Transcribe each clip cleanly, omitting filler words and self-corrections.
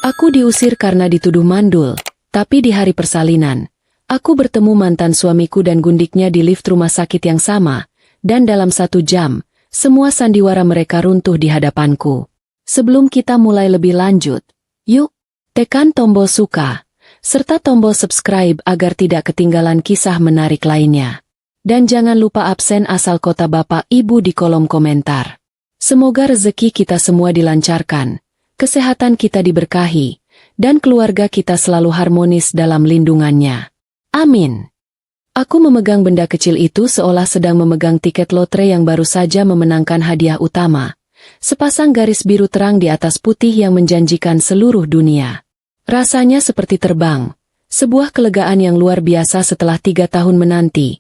Aku diusir karena dituduh mandul, tapi di hari persalinan, aku bertemu mantan suamiku dan gundiknya di lift rumah sakit yang sama, dan dalam 1 jam, semua sandiwara mereka runtuh di hadapanku. Sebelum kita mulai lebih lanjut, yuk, tekan tombol suka, serta tombol subscribe agar tidak ketinggalan kisah menarik lainnya. Dan jangan lupa absen asal kota Bapak Ibu di kolom komentar. Semoga rezeki kita semua dilancarkan, kesehatan kita diberkahi, dan keluarga kita selalu harmonis dalam lindungannya. Amin. Aku memegang benda kecil itu seolah sedang memegang tiket lotre yang baru saja memenangkan hadiah utama. Sepasang garis biru terang di atas putih yang menjanjikan seluruh dunia. Rasanya seperti terbang. Sebuah kelegaan yang luar biasa setelah 3 tahun menanti.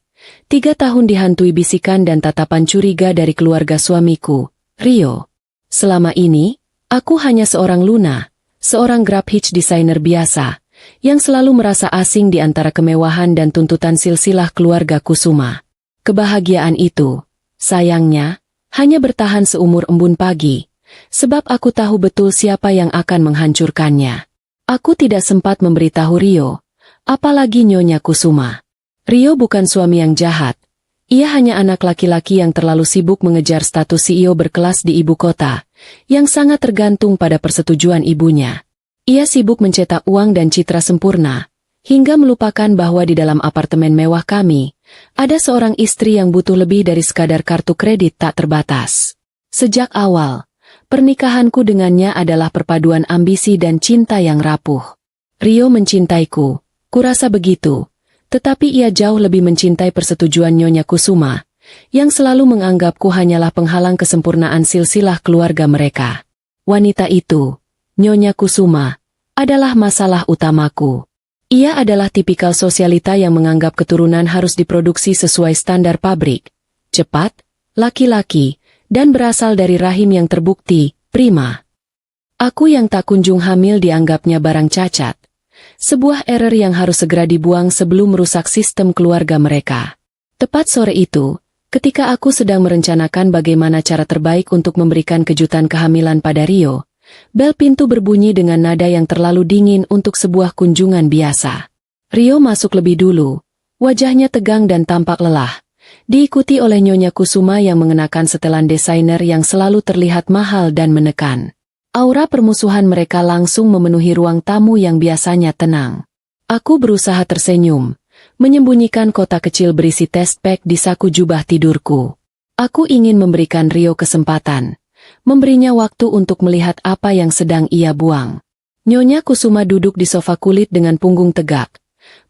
3 tahun dihantui bisikan dan tatapan curiga dari keluarga suamiku, Rio. Selama ini, aku hanya seorang Luna, seorang grab hitch designer biasa, yang selalu merasa asing di antara kemewahan dan tuntutan silsilah keluarga Kusuma. Kebahagiaan itu, sayangnya, hanya bertahan seumur embun pagi, sebab aku tahu betul siapa yang akan menghancurkannya. Aku tidak sempat memberitahu Rio, apalagi Nyonya Kusuma. Rio bukan suami yang jahat. Ia hanya anak laki-laki yang terlalu sibuk mengejar status CEO berkelas di ibu kota, yang sangat tergantung pada persetujuan ibunya. Ia sibuk mencetak uang dan citra sempurna, hingga melupakan bahwa di dalam apartemen mewah kami, ada seorang istri yang butuh lebih dari sekadar kartu kredit tak terbatas. Sejak awal, pernikahanku dengannya adalah perpaduan ambisi dan cinta yang rapuh. Rio mencintaiku, kurasa begitu. Tetapi ia jauh lebih mencintai persetujuan Nyonya Kusuma, yang selalu menganggapku hanyalah penghalang kesempurnaan silsilah keluarga mereka. Wanita itu, Nyonya Kusuma, adalah masalah utamaku. Ia adalah tipikal sosialita yang menganggap keturunan harus diproduksi sesuai standar pabrik, cepat, laki-laki, dan berasal dari rahim yang terbukti, prima. Aku yang tak kunjung hamil dianggapnya barang cacat. Sebuah error yang harus segera dibuang sebelum merusak sistem keluarga mereka. Tepat sore itu, ketika aku sedang merencanakan bagaimana cara terbaik untuk memberikan kejutan kehamilan pada Rio, bel pintu berbunyi dengan nada yang terlalu dingin untuk sebuah kunjungan biasa. Rio masuk lebih dulu, wajahnya tegang dan tampak lelah, diikuti oleh Nyonya Kusuma yang mengenakan setelan desainer yang selalu terlihat mahal dan menekan. Aura permusuhan mereka langsung memenuhi ruang tamu yang biasanya tenang. Aku berusaha tersenyum, menyembunyikan kotak kecil berisi test pack di saku jubah tidurku. Aku ingin memberikan Rio kesempatan, memberinya waktu untuk melihat apa yang sedang ia buang. Nyonya Kusuma duduk di sofa kulit dengan punggung tegak,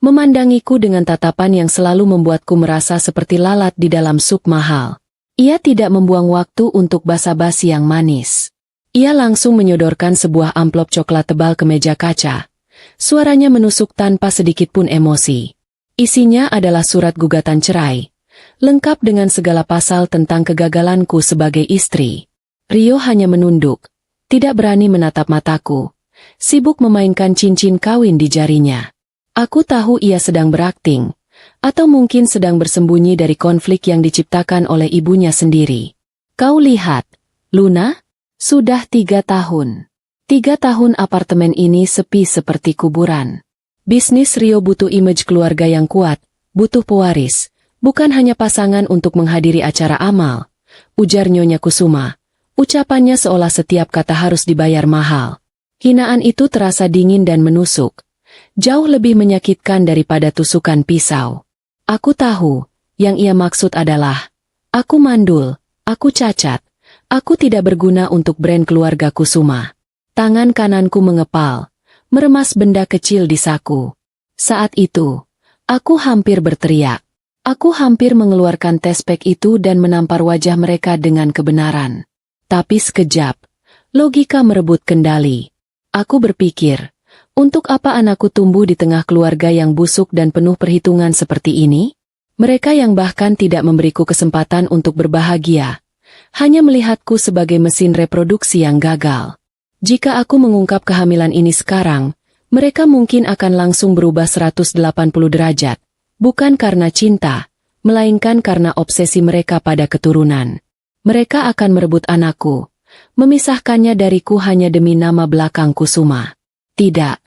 memandangiku dengan tatapan yang selalu membuatku merasa seperti lalat di dalam sup mahal. Ia tidak membuang waktu untuk basa-basi yang manis. Ia langsung menyodorkan sebuah amplop coklat tebal ke meja kaca. Suaranya menusuk tanpa sedikit pun emosi. Isinya adalah surat gugatan cerai, lengkap dengan segala pasal tentang kegagalanku sebagai istri. Rio hanya menunduk, tidak berani menatap mataku, sibuk memainkan cincin kawin di jarinya. Aku tahu ia sedang berakting, atau mungkin sedang bersembunyi dari konflik yang diciptakan oleh ibunya sendiri. Kau lihat, Luna? Sudah 3 tahun. 3 tahun apartemen ini sepi seperti kuburan. Bisnis Rio butuh image keluarga yang kuat, butuh pewaris, bukan hanya pasangan untuk menghadiri acara amal, ujar Nyonya Kusuma. Ucapannya seolah setiap kata harus dibayar mahal. Hinaan itu terasa dingin dan menusuk, jauh lebih menyakitkan daripada tusukan pisau. Aku tahu, yang ia maksud adalah, aku mandul, aku cacat. Aku tidak berguna untuk brand keluarga Kusuma. Tangan kananku mengepal, meremas benda kecil di saku. Saat itu, aku hampir berteriak. Aku hampir mengeluarkan test pack itu dan menampar wajah mereka dengan kebenaran. Tapi sekejap, logika merebut kendali. Aku berpikir, untuk apa anakku tumbuh di tengah keluarga yang busuk dan penuh perhitungan seperti ini? Mereka yang bahkan tidak memberiku kesempatan untuk berbahagia. Hanya melihatku sebagai mesin reproduksi yang gagal. Jika aku mengungkap kehamilan ini sekarang, mereka mungkin akan langsung berubah 180 derajat, bukan karena cinta, melainkan karena obsesi mereka pada keturunan. Mereka akan merebut anakku, memisahkannya dariku hanya demi nama belakang Kusuma. Tidak.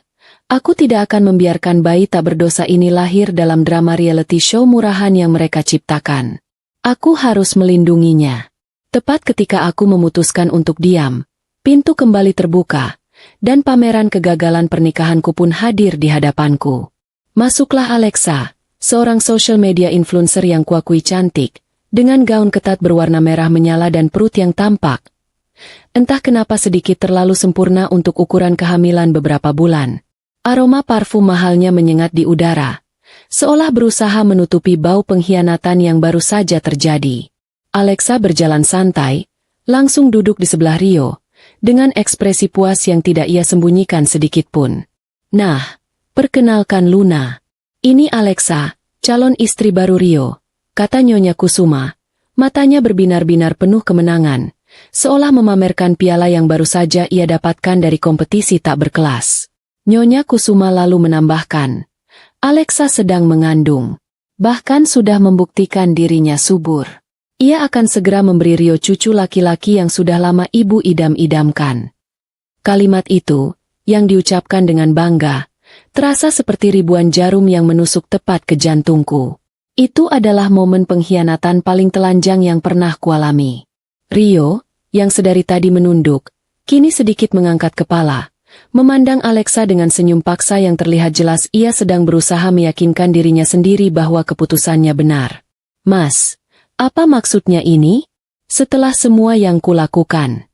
Aku tidak akan membiarkan bayi tak berdosa ini lahir dalam drama reality show murahan yang mereka ciptakan. Aku harus melindunginya. Tepat ketika aku memutuskan untuk diam, pintu kembali terbuka, dan pameran kegagalan pernikahanku pun hadir di hadapanku. Masuklah Alexa, seorang social media influencer yang kuakui cantik, dengan gaun ketat berwarna merah menyala dan perut yang tampak. Entah kenapa sedikit terlalu sempurna untuk ukuran kehamilan beberapa bulan. Aroma parfum mahalnya menyengat di udara, seolah berusaha menutupi bau pengkhianatan yang baru saja terjadi. Alexa berjalan santai, langsung duduk di sebelah Rio, dengan ekspresi puas yang tidak ia sembunyikan sedikitpun. Nah, perkenalkan Luna. Ini Alexa, calon istri baru Rio, kata Nyonya Kusuma, matanya berbinar-binar penuh kemenangan, seolah memamerkan piala yang baru saja ia dapatkan dari kompetisi tak berkelas. Nyonya Kusuma lalu menambahkan, Alexa sedang mengandung. Bahkan sudah membuktikan dirinya subur. Ia akan segera memberi Rio cucu laki-laki yang sudah lama ibu idam-idamkan. Kalimat itu, yang diucapkan dengan bangga, terasa seperti ribuan jarum yang menusuk tepat ke jantungku. Itu adalah momen pengkhianatan paling telanjang yang pernah kualami. Rio, yang sedari tadi menunduk, kini sedikit mengangkat kepala, memandang Alexa dengan senyum paksa yang terlihat jelas ia sedang berusaha meyakinkan dirinya sendiri bahwa keputusannya benar. Mas, apa maksudnya ini? Setelah semua yang kulakukan.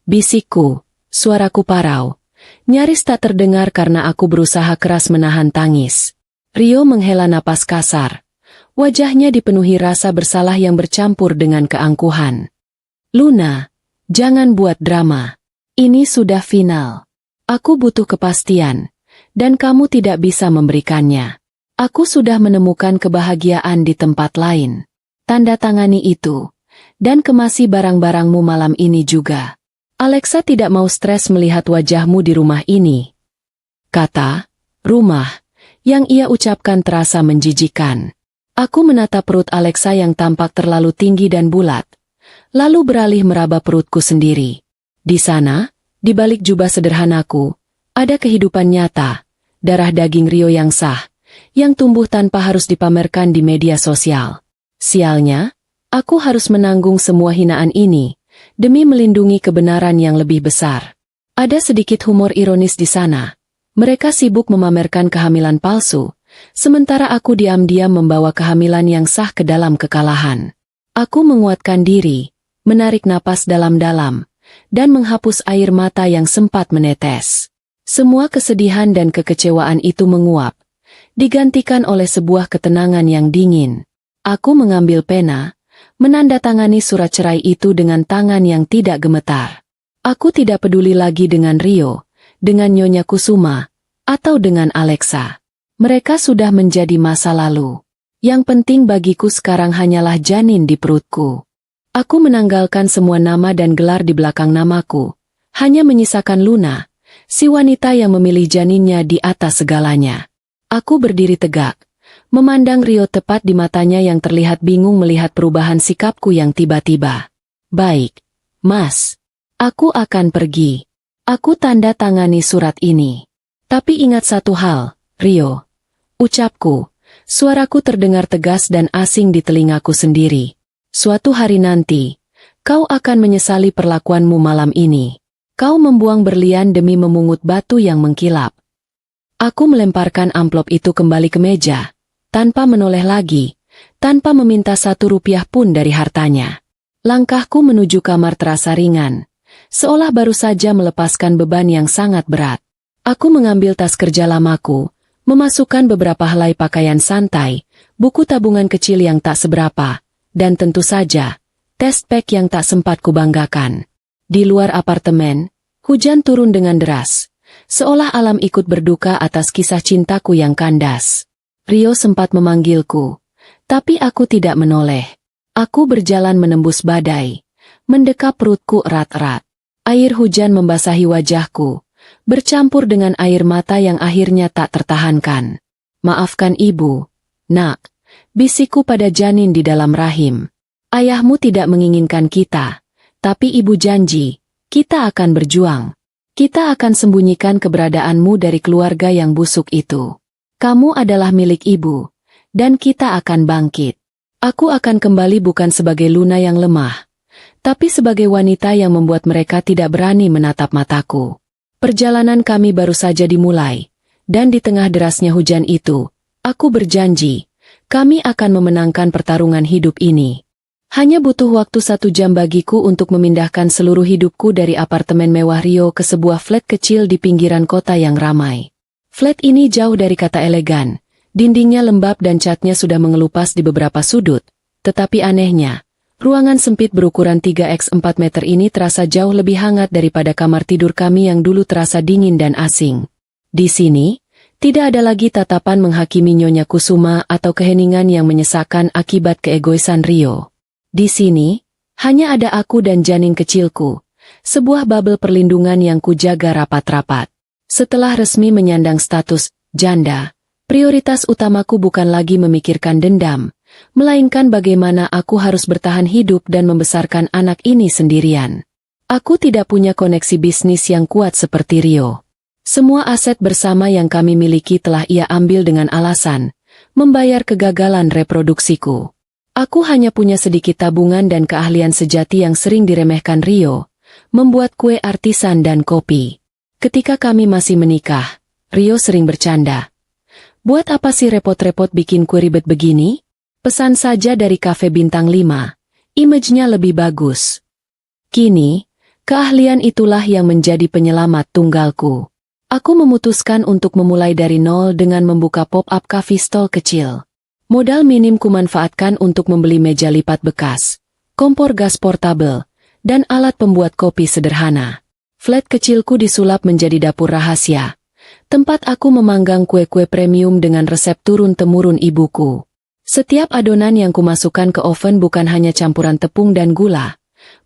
Bisikku, suaraku parau. Nyaris tak terdengar karena aku berusaha keras menahan tangis. Rio menghela napas kasar. Wajahnya dipenuhi rasa bersalah yang bercampur dengan keangkuhan. Luna, jangan buat drama. Ini sudah final. Aku butuh kepastian, dan kamu tidak bisa memberikannya. Aku sudah menemukan kebahagiaan di tempat lain. Tanda tangani itu, dan kemasi barang-barangmu malam ini juga. Alexa tidak mau stres melihat wajahmu di rumah ini. Kata, rumah, yang ia ucapkan terasa menjijikan. Aku menatap perut Alexa yang tampak terlalu tinggi dan bulat, lalu beralih meraba perutku sendiri. Di sana, di balik jubah sederhanaku, ada kehidupan nyata, darah daging Rio yang sah, yang tumbuh tanpa harus dipamerkan di media sosial. Sialnya, aku harus menanggung semua hinaan ini, demi melindungi kebenaran yang lebih besar. Ada sedikit humor ironis di sana. Mereka sibuk memamerkan kehamilan palsu, sementara aku diam-diam membawa kehamilan yang sah ke dalam kekalahan. Aku menguatkan diri, menarik napas dalam-dalam, dan menghapus air mata yang sempat menetes. Semua kesedihan dan kekecewaan itu menguap, digantikan oleh sebuah ketenangan yang dingin. Aku mengambil pena, menandatangani surat cerai itu dengan tangan yang tidak gemetar. Aku tidak peduli lagi dengan Rio, dengan Nyonya Kusuma, atau dengan Alexa. Mereka sudah menjadi masa lalu. Yang penting bagiku sekarang hanyalah janin di perutku. Aku menanggalkan semua nama dan gelar di belakang namaku, hanya menyisakan Luna, si wanita yang memilih janinnya di atas segalanya. Aku berdiri tegak, memandang Rio tepat di matanya yang terlihat bingung melihat perubahan sikapku yang tiba-tiba. Baik, Mas. Aku akan pergi. Aku tanda tangani surat ini. Tapi ingat satu hal, Rio. Ucapku, suaraku terdengar tegas dan asing di telingaku sendiri. Suatu hari nanti, kau akan menyesali perlakuanmu malam ini. Kau membuang berlian demi memungut batu yang mengkilap. Aku melemparkan amplop itu kembali ke meja, tanpa menoleh lagi, tanpa meminta 1 rupiah pun dari hartanya. Langkahku menuju kamar terasa ringan, seolah baru saja melepaskan beban yang sangat berat. Aku mengambil tas kerja lamaku, memasukkan beberapa helai pakaian santai, buku tabungan kecil yang tak seberapa, dan tentu saja, test pack yang tak sempat kubanggakan. Di luar apartemen, hujan turun dengan deras, seolah alam ikut berduka atas kisah cintaku yang kandas. Rio sempat memanggilku, tapi aku tidak menoleh. Aku berjalan menembus badai, mendekap perutku erat-erat. Air hujan membasahi wajahku, bercampur dengan air mata yang akhirnya tak tertahankan. Maafkan ibu, nak. Bisikku pada janin di dalam rahim. Ayahmu tidak menginginkan kita, tapi ibu janji, kita akan berjuang. Kita akan sembunyikan keberadaanmu dari keluarga yang busuk itu. Kamu adalah milik ibu, dan kita akan bangkit. Aku akan kembali bukan sebagai Luna yang lemah, tapi sebagai wanita yang membuat mereka tidak berani menatap mataku. Perjalanan kami baru saja dimulai, dan di tengah derasnya hujan itu, aku berjanji, kami akan memenangkan pertarungan hidup ini. Hanya butuh waktu 1 jam bagiku untuk memindahkan seluruh hidupku dari apartemen mewah Rio ke sebuah flat kecil di pinggiran kota yang ramai. Flat ini jauh dari kata elegan, dindingnya lembab dan catnya sudah mengelupas di beberapa sudut, tetapi anehnya, ruangan sempit berukuran 3x4 meter ini terasa jauh lebih hangat daripada kamar tidur kami yang dulu terasa dingin dan asing. Di sini, tidak ada lagi tatapan menghakimi Nyonya Kusuma atau keheningan yang menyesakan akibat keegoisan Rio. Di sini, hanya ada aku dan janin kecilku, sebuah bubble perlindungan yang kujaga rapat-rapat. Setelah resmi menyandang status janda, prioritas utamaku bukan lagi memikirkan dendam, melainkan bagaimana aku harus bertahan hidup dan membesarkan anak ini sendirian. Aku tidak punya koneksi bisnis yang kuat seperti Rio. Semua aset bersama yang kami miliki telah ia ambil dengan alasan membayar kegagalan reproduksiku. Aku hanya punya sedikit tabungan dan keahlian sejati yang sering diremehkan Rio, membuat kue artisan dan kopi. Ketika kami masih menikah, Rio sering bercanda. Buat apa sih repot-repot bikin kue ribet begini? Pesan saja dari kafe bintang 5, image-nya lebih bagus. Kini, keahlian itulah yang menjadi penyelamat tunggalku. Aku memutuskan untuk memulai dari nol dengan membuka pop-up coffee stall kecil. Modal minim kumanfaatkan untuk membeli meja lipat bekas, kompor gas portabel, dan alat pembuat kopi sederhana. Flat kecilku disulap menjadi dapur rahasia, tempat aku memanggang kue-kue premium dengan resep turun-temurun ibuku. Setiap adonan yang kumasukkan ke oven bukan hanya campuran tepung dan gula,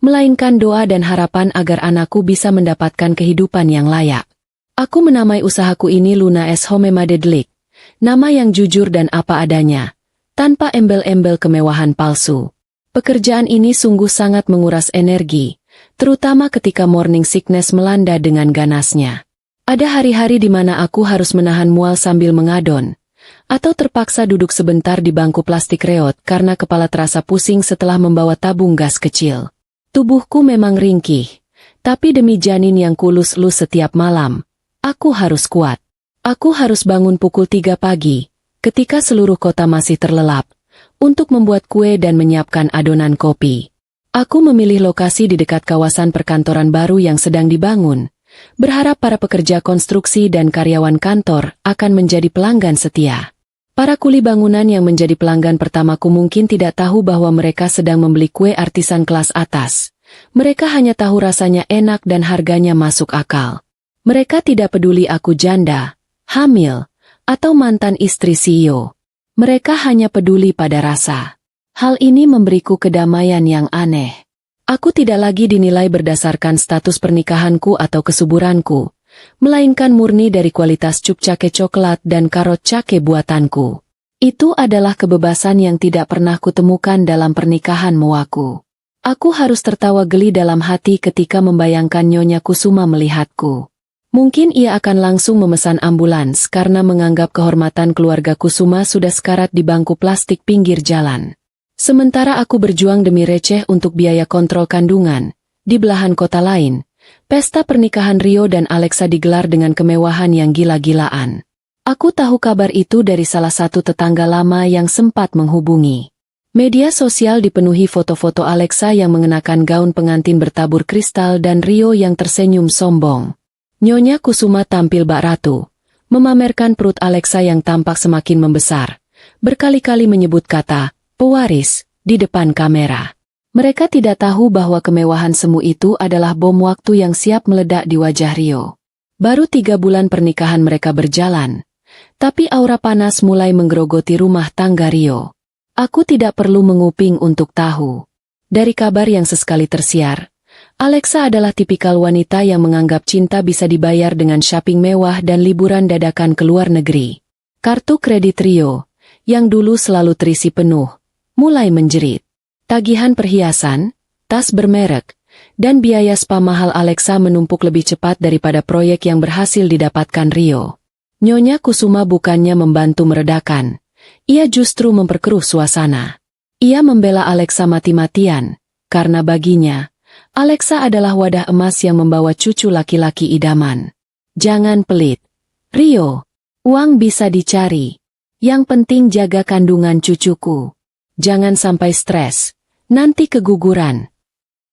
melainkan doa dan harapan agar anakku bisa mendapatkan kehidupan yang layak. Aku menamai usahaku ini Luna S. Homemade Delight, nama yang jujur dan apa adanya, tanpa embel-embel kemewahan palsu. Pekerjaan ini sungguh sangat menguras energi, terutama ketika morning sickness melanda dengan ganasnya. Ada hari-hari di mana aku harus menahan mual sambil mengadon, atau terpaksa duduk sebentar di bangku plastik reot karena kepala terasa pusing setelah membawa tabung gas kecil. Tubuhku memang ringkih, tapi demi janin yang kulus-lus setiap malam, aku harus kuat. Aku harus bangun pukul 3 pagi, ketika seluruh kota masih terlelap, untuk membuat kue dan menyiapkan adonan kopi. Aku memilih lokasi di dekat kawasan perkantoran baru yang sedang dibangun, berharap para pekerja konstruksi dan karyawan kantor akan menjadi pelanggan setia. Para kuli bangunan yang menjadi pelanggan pertamaku mungkin tidak tahu bahwa mereka sedang membeli kue artisan kelas atas. Mereka hanya tahu rasanya enak dan harganya masuk akal. Mereka tidak peduli aku janda, hamil, atau mantan istri CEO. Mereka hanya peduli pada rasa. Hal ini memberiku kedamaian yang aneh. Aku tidak lagi dinilai berdasarkan status pernikahanku atau kesuburanku, melainkan murni dari kualitas cup cake coklat dan karot cake buatanku. Itu adalah kebebasan yang tidak pernah kutemukan dalam pernikahan muaku. Aku harus tertawa geli dalam hati ketika membayangkan Nyonya Kusuma melihatku. Mungkin ia akan langsung memesan ambulans karena menganggap kehormatan keluarga Kusuma sudah sekarat di bangku plastik pinggir jalan. Sementara aku berjuang demi receh untuk biaya kontrol kandungan, di belahan kota lain, pesta pernikahan Rio dan Alexa digelar dengan kemewahan yang gila-gilaan. Aku tahu kabar itu dari salah satu tetangga lama yang sempat menghubungi. Media sosial dipenuhi foto-foto Alexa yang mengenakan gaun pengantin bertabur kristal dan Rio yang tersenyum sombong. Nyonya Kusuma tampil bak ratu, memamerkan perut Alexa yang tampak semakin membesar, berkali-kali menyebut kata, pewaris, di depan kamera. Mereka tidak tahu bahwa kemewahan semu itu adalah bom waktu yang siap meledak di wajah Rio. Baru 3 bulan pernikahan mereka berjalan, tapi aura panas mulai menggerogoti rumah tangga Rio. Aku tidak perlu menguping untuk tahu. Dari kabar yang sesekali tersiar, Alexa adalah tipikal wanita yang menganggap cinta bisa dibayar dengan shopping mewah dan liburan dadakan ke luar negeri. Kartu kredit Rio, yang dulu selalu terisi penuh, mulai menjerit. Tagihan perhiasan, tas bermerek, dan biaya spa mahal Alexa menumpuk lebih cepat daripada proyek yang berhasil didapatkan Rio. Nyonya Kusuma bukannya membantu meredakan, ia justru memperkeruh suasana. Ia membela Alexa mati-matian, karena baginya, Alexa adalah wadah emas yang membawa cucu laki-laki idaman. Jangan pelit, Rio. Uang bisa dicari. Yang penting jaga kandungan cucuku. Jangan sampai stres, nanti keguguran.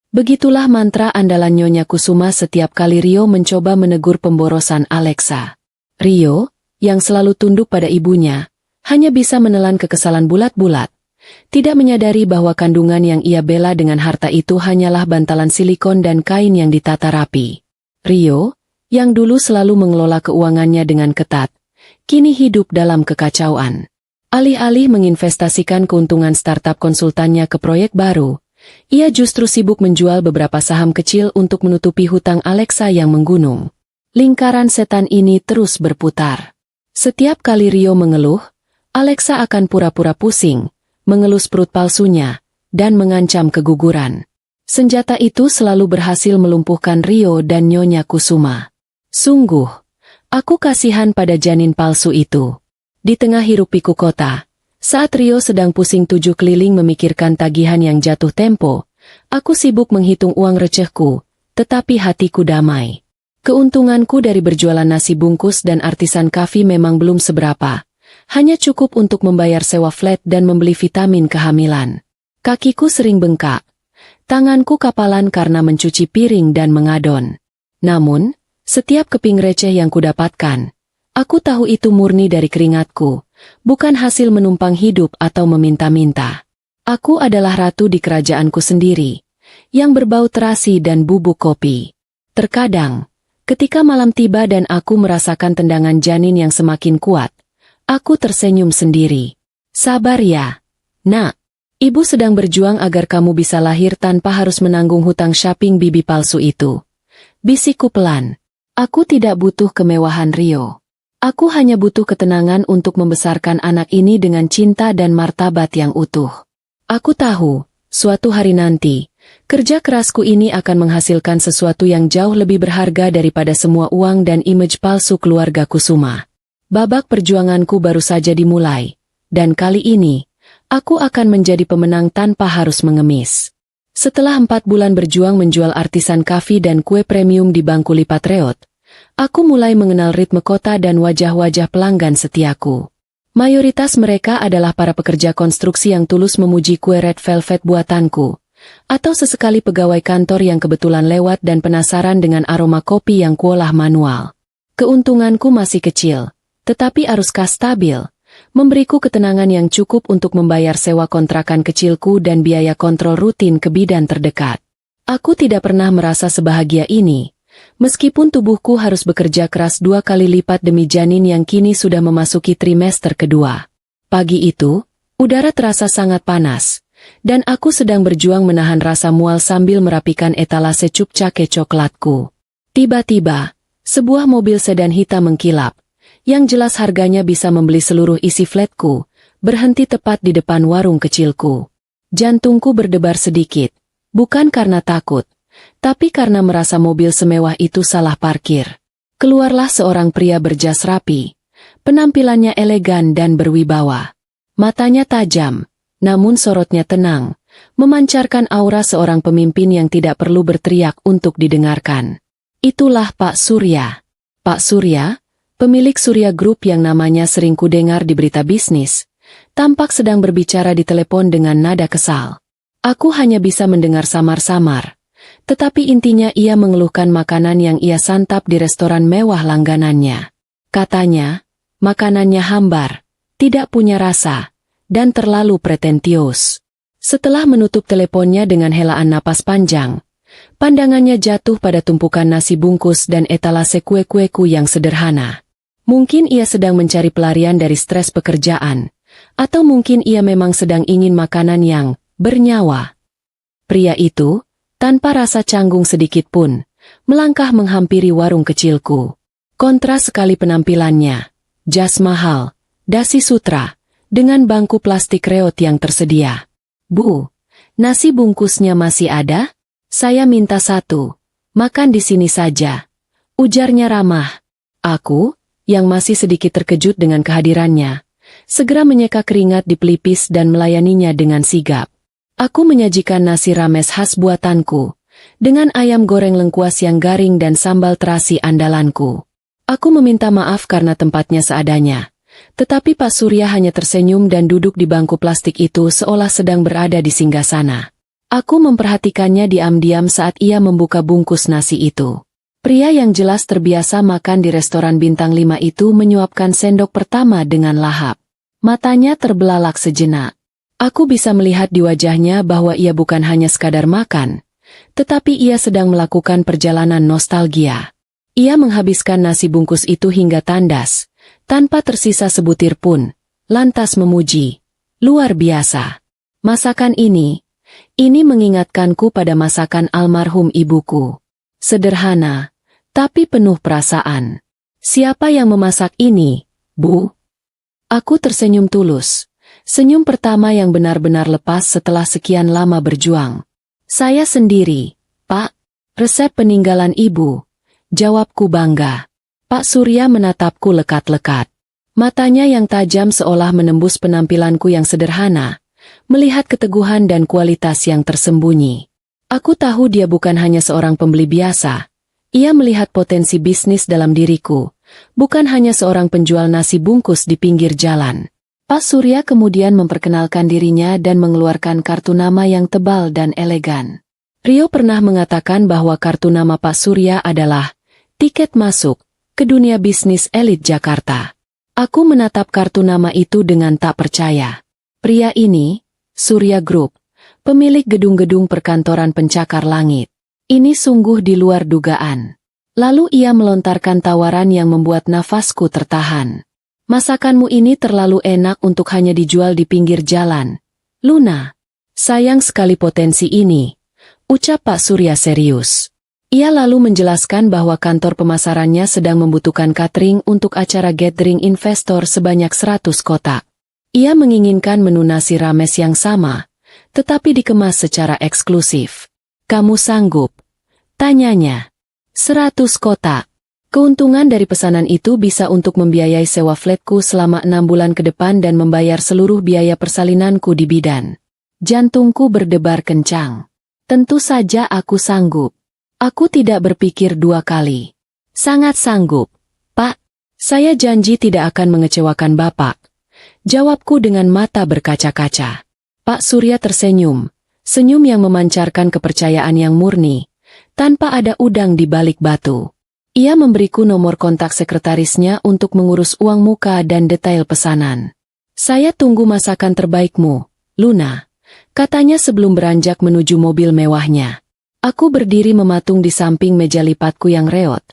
Begitulah mantra andalan Nyonya Kusuma setiap kali Rio mencoba menegur pemborosan Alexa. Rio, yang selalu tunduk pada ibunya, hanya bisa menelan kekesalan bulat-bulat. Tidak menyadari bahwa kandungan yang ia bela dengan harta itu hanyalah bantalan silikon dan kain yang ditata rapi. Rio, yang dulu selalu mengelola keuangannya dengan ketat, kini hidup dalam kekacauan. Alih-alih menginvestasikan keuntungan startup konsultannya ke proyek baru, ia justru sibuk menjual beberapa saham kecil untuk menutupi hutang Alexa yang menggunung. Lingkaran setan ini terus berputar. Setiap kali Rio mengeluh, Alexa akan pura-pura pusing, mengelus perut palsunya, dan mengancam keguguran. Senjata itu selalu berhasil melumpuhkan Rio dan Nyonya Kusuma. Sungguh, aku kasihan pada janin palsu itu. Di tengah hiruk-pikuk kota, saat Rio sedang pusing tujuh keliling memikirkan tagihan yang jatuh tempo, aku sibuk menghitung uang recehku, tetapi hatiku damai. Keuntunganku dari berjualan nasi bungkus dan artisan kafe memang belum seberapa. Hanya cukup untuk membayar sewa flat dan membeli vitamin kehamilan. Kakiku sering bengkak. Tanganku kapalan karena mencuci piring dan mengadon. Namun, setiap keping receh yang kudapatkan, aku tahu itu murni dari keringatku, bukan hasil menumpang hidup atau meminta-minta. Aku adalah ratu di kerajaanku sendiri, yang berbau terasi dan bubuk kopi. Terkadang, ketika malam tiba dan aku merasakan tendangan janin yang semakin kuat, aku tersenyum sendiri. Sabar ya, nak. Ibu sedang berjuang agar kamu bisa lahir tanpa harus menanggung hutang shopping bibi palsu itu. Bisikku pelan. Aku tidak butuh kemewahan Rio. Aku hanya butuh ketenangan untuk membesarkan anak ini dengan cinta dan martabat yang utuh. Aku tahu, suatu hari nanti, kerja kerasku ini akan menghasilkan sesuatu yang jauh lebih berharga daripada semua uang dan image palsu keluarga Kusuma. Babak perjuanganku baru saja dimulai, dan kali ini, aku akan menjadi pemenang tanpa harus mengemis. Setelah 4 bulan berjuang menjual artisan kafe dan kue premium di bangku lipat reot, aku mulai mengenal ritme kota dan wajah-wajah pelanggan setiaku. Mayoritas mereka adalah para pekerja konstruksi yang tulus memuji kue red velvet buatanku, atau sesekali pegawai kantor yang kebetulan lewat dan penasaran dengan aroma kopi yang kuolah manual. Keuntunganku masih kecil, tetapi arus kas stabil, memberiku ketenangan yang cukup untuk membayar sewa kontrakan kecilku dan biaya kontrol rutin ke bidan terdekat. Aku tidak pernah merasa sebahagia ini, meskipun tubuhku harus bekerja keras 2 kali lipat demi janin yang kini sudah memasuki trimester kedua. Pagi itu, udara terasa sangat panas, dan aku sedang berjuang menahan rasa mual sambil merapikan etalase cupcake coklatku. Tiba-tiba, sebuah mobil sedan hitam mengkilap, yang jelas harganya bisa membeli seluruh isi flatku, berhenti tepat di depan warung kecilku. Jantungku berdebar sedikit, bukan karena takut, tapi karena merasa mobil semewah itu salah parkir. Keluarlah seorang pria berjas rapi, penampilannya elegan dan berwibawa. Matanya tajam, namun sorotnya tenang, memancarkan aura seorang pemimpin yang tidak perlu berteriak untuk didengarkan. Itulah Pak Surya. Pak Surya, pemilik Surya Group yang namanya sering kudengar di berita bisnis, tampak sedang berbicara di telepon dengan nada kesal. Aku hanya bisa mendengar samar-samar, tetapi intinya ia mengeluhkan makanan yang ia santap di restoran mewah langganannya. Katanya, makanannya hambar, tidak punya rasa, dan terlalu pretensius. Setelah menutup teleponnya dengan helaan napas panjang, pandangannya jatuh pada tumpukan nasi bungkus dan etalase kue-kueku yang sederhana. Mungkin ia sedang mencari pelarian dari stres pekerjaan, atau mungkin ia memang sedang ingin makanan yang bernyawa. Pria itu, tanpa rasa canggung sedikit pun, melangkah menghampiri warung kecilku. Kontras sekali penampilannya, jas mahal, dasi sutra, dengan bangku plastik reot yang tersedia. Bu, nasi bungkusnya masih ada? Saya minta satu. Makan di sini saja. Ujarnya ramah. Aku, yang masih sedikit terkejut dengan kehadirannya, segera menyeka keringat di pelipis dan melayaninya dengan sigap. Aku menyajikan nasi rames khas buatanku, dengan ayam goreng lengkuas yang garing dan sambal terasi andalanku. Aku meminta maaf karena tempatnya seadanya. Tetapi Pak Surya hanya tersenyum dan duduk di bangku plastik itu seolah sedang berada di singgasana. Aku memperhatikannya diam-diam saat ia membuka bungkus nasi itu. Pria yang jelas terbiasa makan di restoran bintang 5 itu menyuapkan sendok pertama dengan lahap. Matanya terbelalak sejenak. Aku bisa melihat di wajahnya bahwa ia bukan hanya sekadar makan, tetapi ia sedang melakukan perjalanan nostalgia. Ia menghabiskan nasi bungkus itu hingga tandas, tanpa tersisa sebutir pun, lantas memuji. Luar biasa. Masakan ini mengingatkanku pada masakan almarhum ibuku. Sederhana, tapi penuh perasaan. Siapa yang memasak ini, Bu? Aku tersenyum tulus. Senyum pertama yang benar-benar lepas setelah sekian lama berjuang. Saya sendiri, Pak. Resep peninggalan ibu. Jawabku bangga. Pak Surya menatapku lekat-lekat. Matanya yang tajam seolah menembus penampilanku yang sederhana, melihat keteguhan dan kualitas yang tersembunyi. Aku tahu dia bukan hanya seorang pembeli biasa. Ia melihat potensi bisnis dalam diriku, bukan hanya seorang penjual nasi bungkus di pinggir jalan. Pak Surya kemudian memperkenalkan dirinya dan mengeluarkan kartu nama yang tebal dan elegan. Rio pernah mengatakan bahwa kartu nama Pak Surya adalah tiket masuk ke dunia bisnis elit Jakarta. Aku menatap kartu nama itu dengan tak percaya. Pria ini, Surya Group, pemilik gedung-gedung perkantoran pencakar langit. Ini sungguh di luar dugaan. Lalu ia melontarkan tawaran yang membuat nafasku tertahan. Masakanmu ini terlalu enak untuk hanya dijual di pinggir jalan, Luna. Sayang sekali potensi ini, ucap Pak Surya serius. Ia lalu menjelaskan bahwa kantor pemasarannya sedang membutuhkan catering untuk acara gathering investor sebanyak 100 kotak. Ia menginginkan menu nasi rames yang sama, tetapi dikemas secara eksklusif. Kamu sanggup? Tanyanya. 100 kotak. Keuntungan dari pesanan itu bisa untuk membiayai sewa flatku selama 6 bulan ke depan dan membayar seluruh biaya persalinanku di bidan. Jantungku berdebar kencang. Tentu saja aku sanggup. Aku tidak berpikir 2 kali. Sangat sanggup, Pak. Saya janji tidak akan mengecewakan Bapak. Jawabku dengan mata berkaca-kaca. Pak Surya tersenyum, senyum yang memancarkan kepercayaan yang murni, tanpa ada udang di balik batu. Ia memberiku nomor kontak sekretarisnya untuk mengurus uang muka dan detail pesanan. Saya tunggu masakan terbaikmu, Luna, katanya sebelum beranjak menuju mobil mewahnya. Aku berdiri mematung di samping meja lipatku yang reot,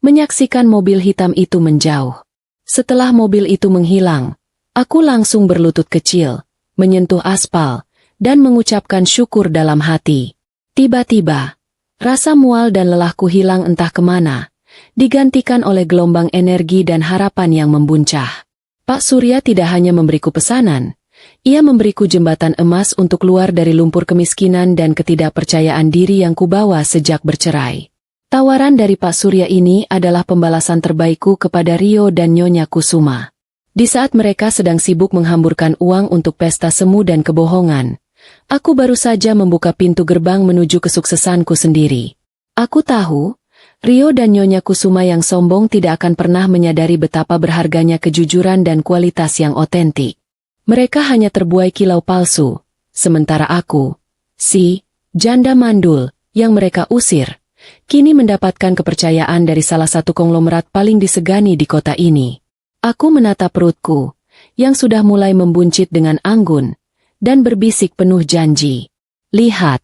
menyaksikan mobil hitam itu menjauh. Setelah mobil itu menghilang, aku langsung berlutut kecil, menyentuh aspal, dan mengucapkan syukur dalam hati. Tiba-tiba, rasa mual dan lelahku hilang entah kemana, digantikan oleh gelombang energi dan harapan yang membuncah. Pak Surya tidak hanya memberiku pesanan, ia memberiku jembatan emas untuk keluar dari lumpur kemiskinan dan ketidakpercayaan diri yang kubawa sejak bercerai. Tawaran dari Pak Surya ini adalah pembalasan terbaikku kepada Rio dan Nyonya Kusuma. Di saat mereka sedang sibuk menghamburkan uang untuk pesta semu dan kebohongan, aku baru saja membuka pintu gerbang menuju kesuksesanku sendiri. Aku tahu, Rio dan Nyonya Kusuma yang sombong tidak akan pernah menyadari betapa berharganya kejujuran dan kualitas yang otentik. Mereka hanya terbuai kilau palsu, sementara aku, si janda mandul, yang mereka usir, kini mendapatkan kepercayaan dari salah satu konglomerat paling disegani di kota ini. Aku menatap perutku, yang sudah mulai membuncit dengan anggun, dan berbisik penuh janji. Lihat,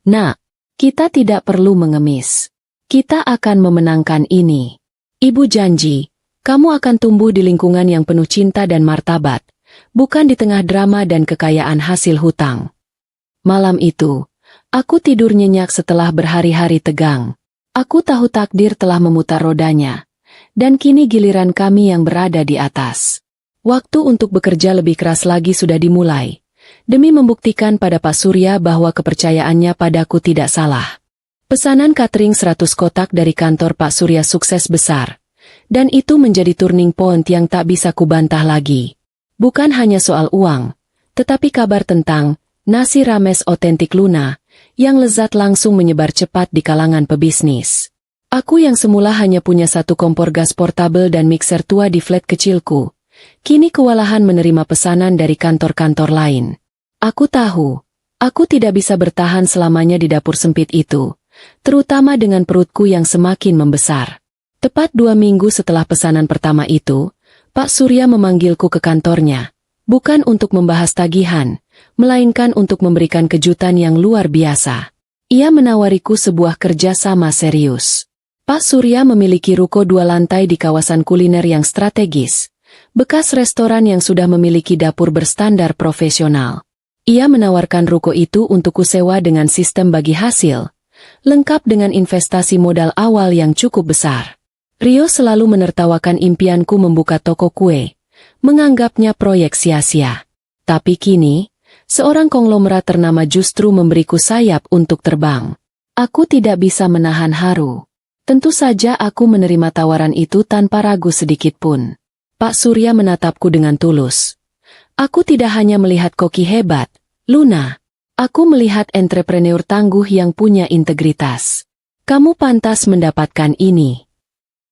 Nak, kita tidak perlu mengemis. Kita akan memenangkan ini. Ibu janji, kamu akan tumbuh di lingkungan yang penuh cinta dan martabat, bukan di tengah drama dan kekayaan hasil hutang. Malam itu, aku tidur nyenyak setelah berhari-hari tegang. Aku tahu takdir telah memutar rodanya, dan kini giliran kami yang berada di atas. Waktu untuk bekerja lebih keras lagi sudah dimulai, demi membuktikan pada Pak Surya bahwa kepercayaannya padaku tidak salah. Pesanan catering 100 kotak dari kantor Pak Surya sukses besar. Dan itu menjadi turning point yang tak bisa kubantah lagi. Bukan hanya soal uang, tetapi kabar tentang nasi rames otentik Luna, yang lezat langsung menyebar cepat di kalangan pebisnis. Aku yang semula hanya punya satu kompor gas portabel dan mixer tua di flat kecilku, kini kewalahan menerima pesanan dari kantor-kantor lain. Aku tahu, aku tidak bisa bertahan selamanya di dapur sempit itu, terutama dengan perutku yang semakin membesar. Tepat 2 minggu setelah pesanan pertama itu, Pak Surya memanggilku ke kantornya, bukan untuk membahas tagihan, melainkan untuk memberikan kejutan yang luar biasa. Ia menawariku sebuah kerjasama serius. Pak Surya memiliki ruko 2 lantai di kawasan kuliner yang strategis, bekas restoran yang sudah memiliki dapur berstandar profesional. Ia menawarkan ruko itu untuk kusewa dengan sistem bagi hasil, lengkap dengan investasi modal awal yang cukup besar. Rio selalu menertawakan impianku membuka toko kue, menganggapnya proyek sia-sia. Tapi kini, seorang konglomerat ternama justru memberiku sayap untuk terbang. Aku tidak bisa menahan haru. Tentu saja aku menerima tawaran itu tanpa ragu sedikitpun. Pak Surya menatapku dengan tulus. Aku tidak hanya melihat koki hebat, Luna. Aku melihat entrepreneur tangguh yang punya integritas. Kamu pantas mendapatkan ini.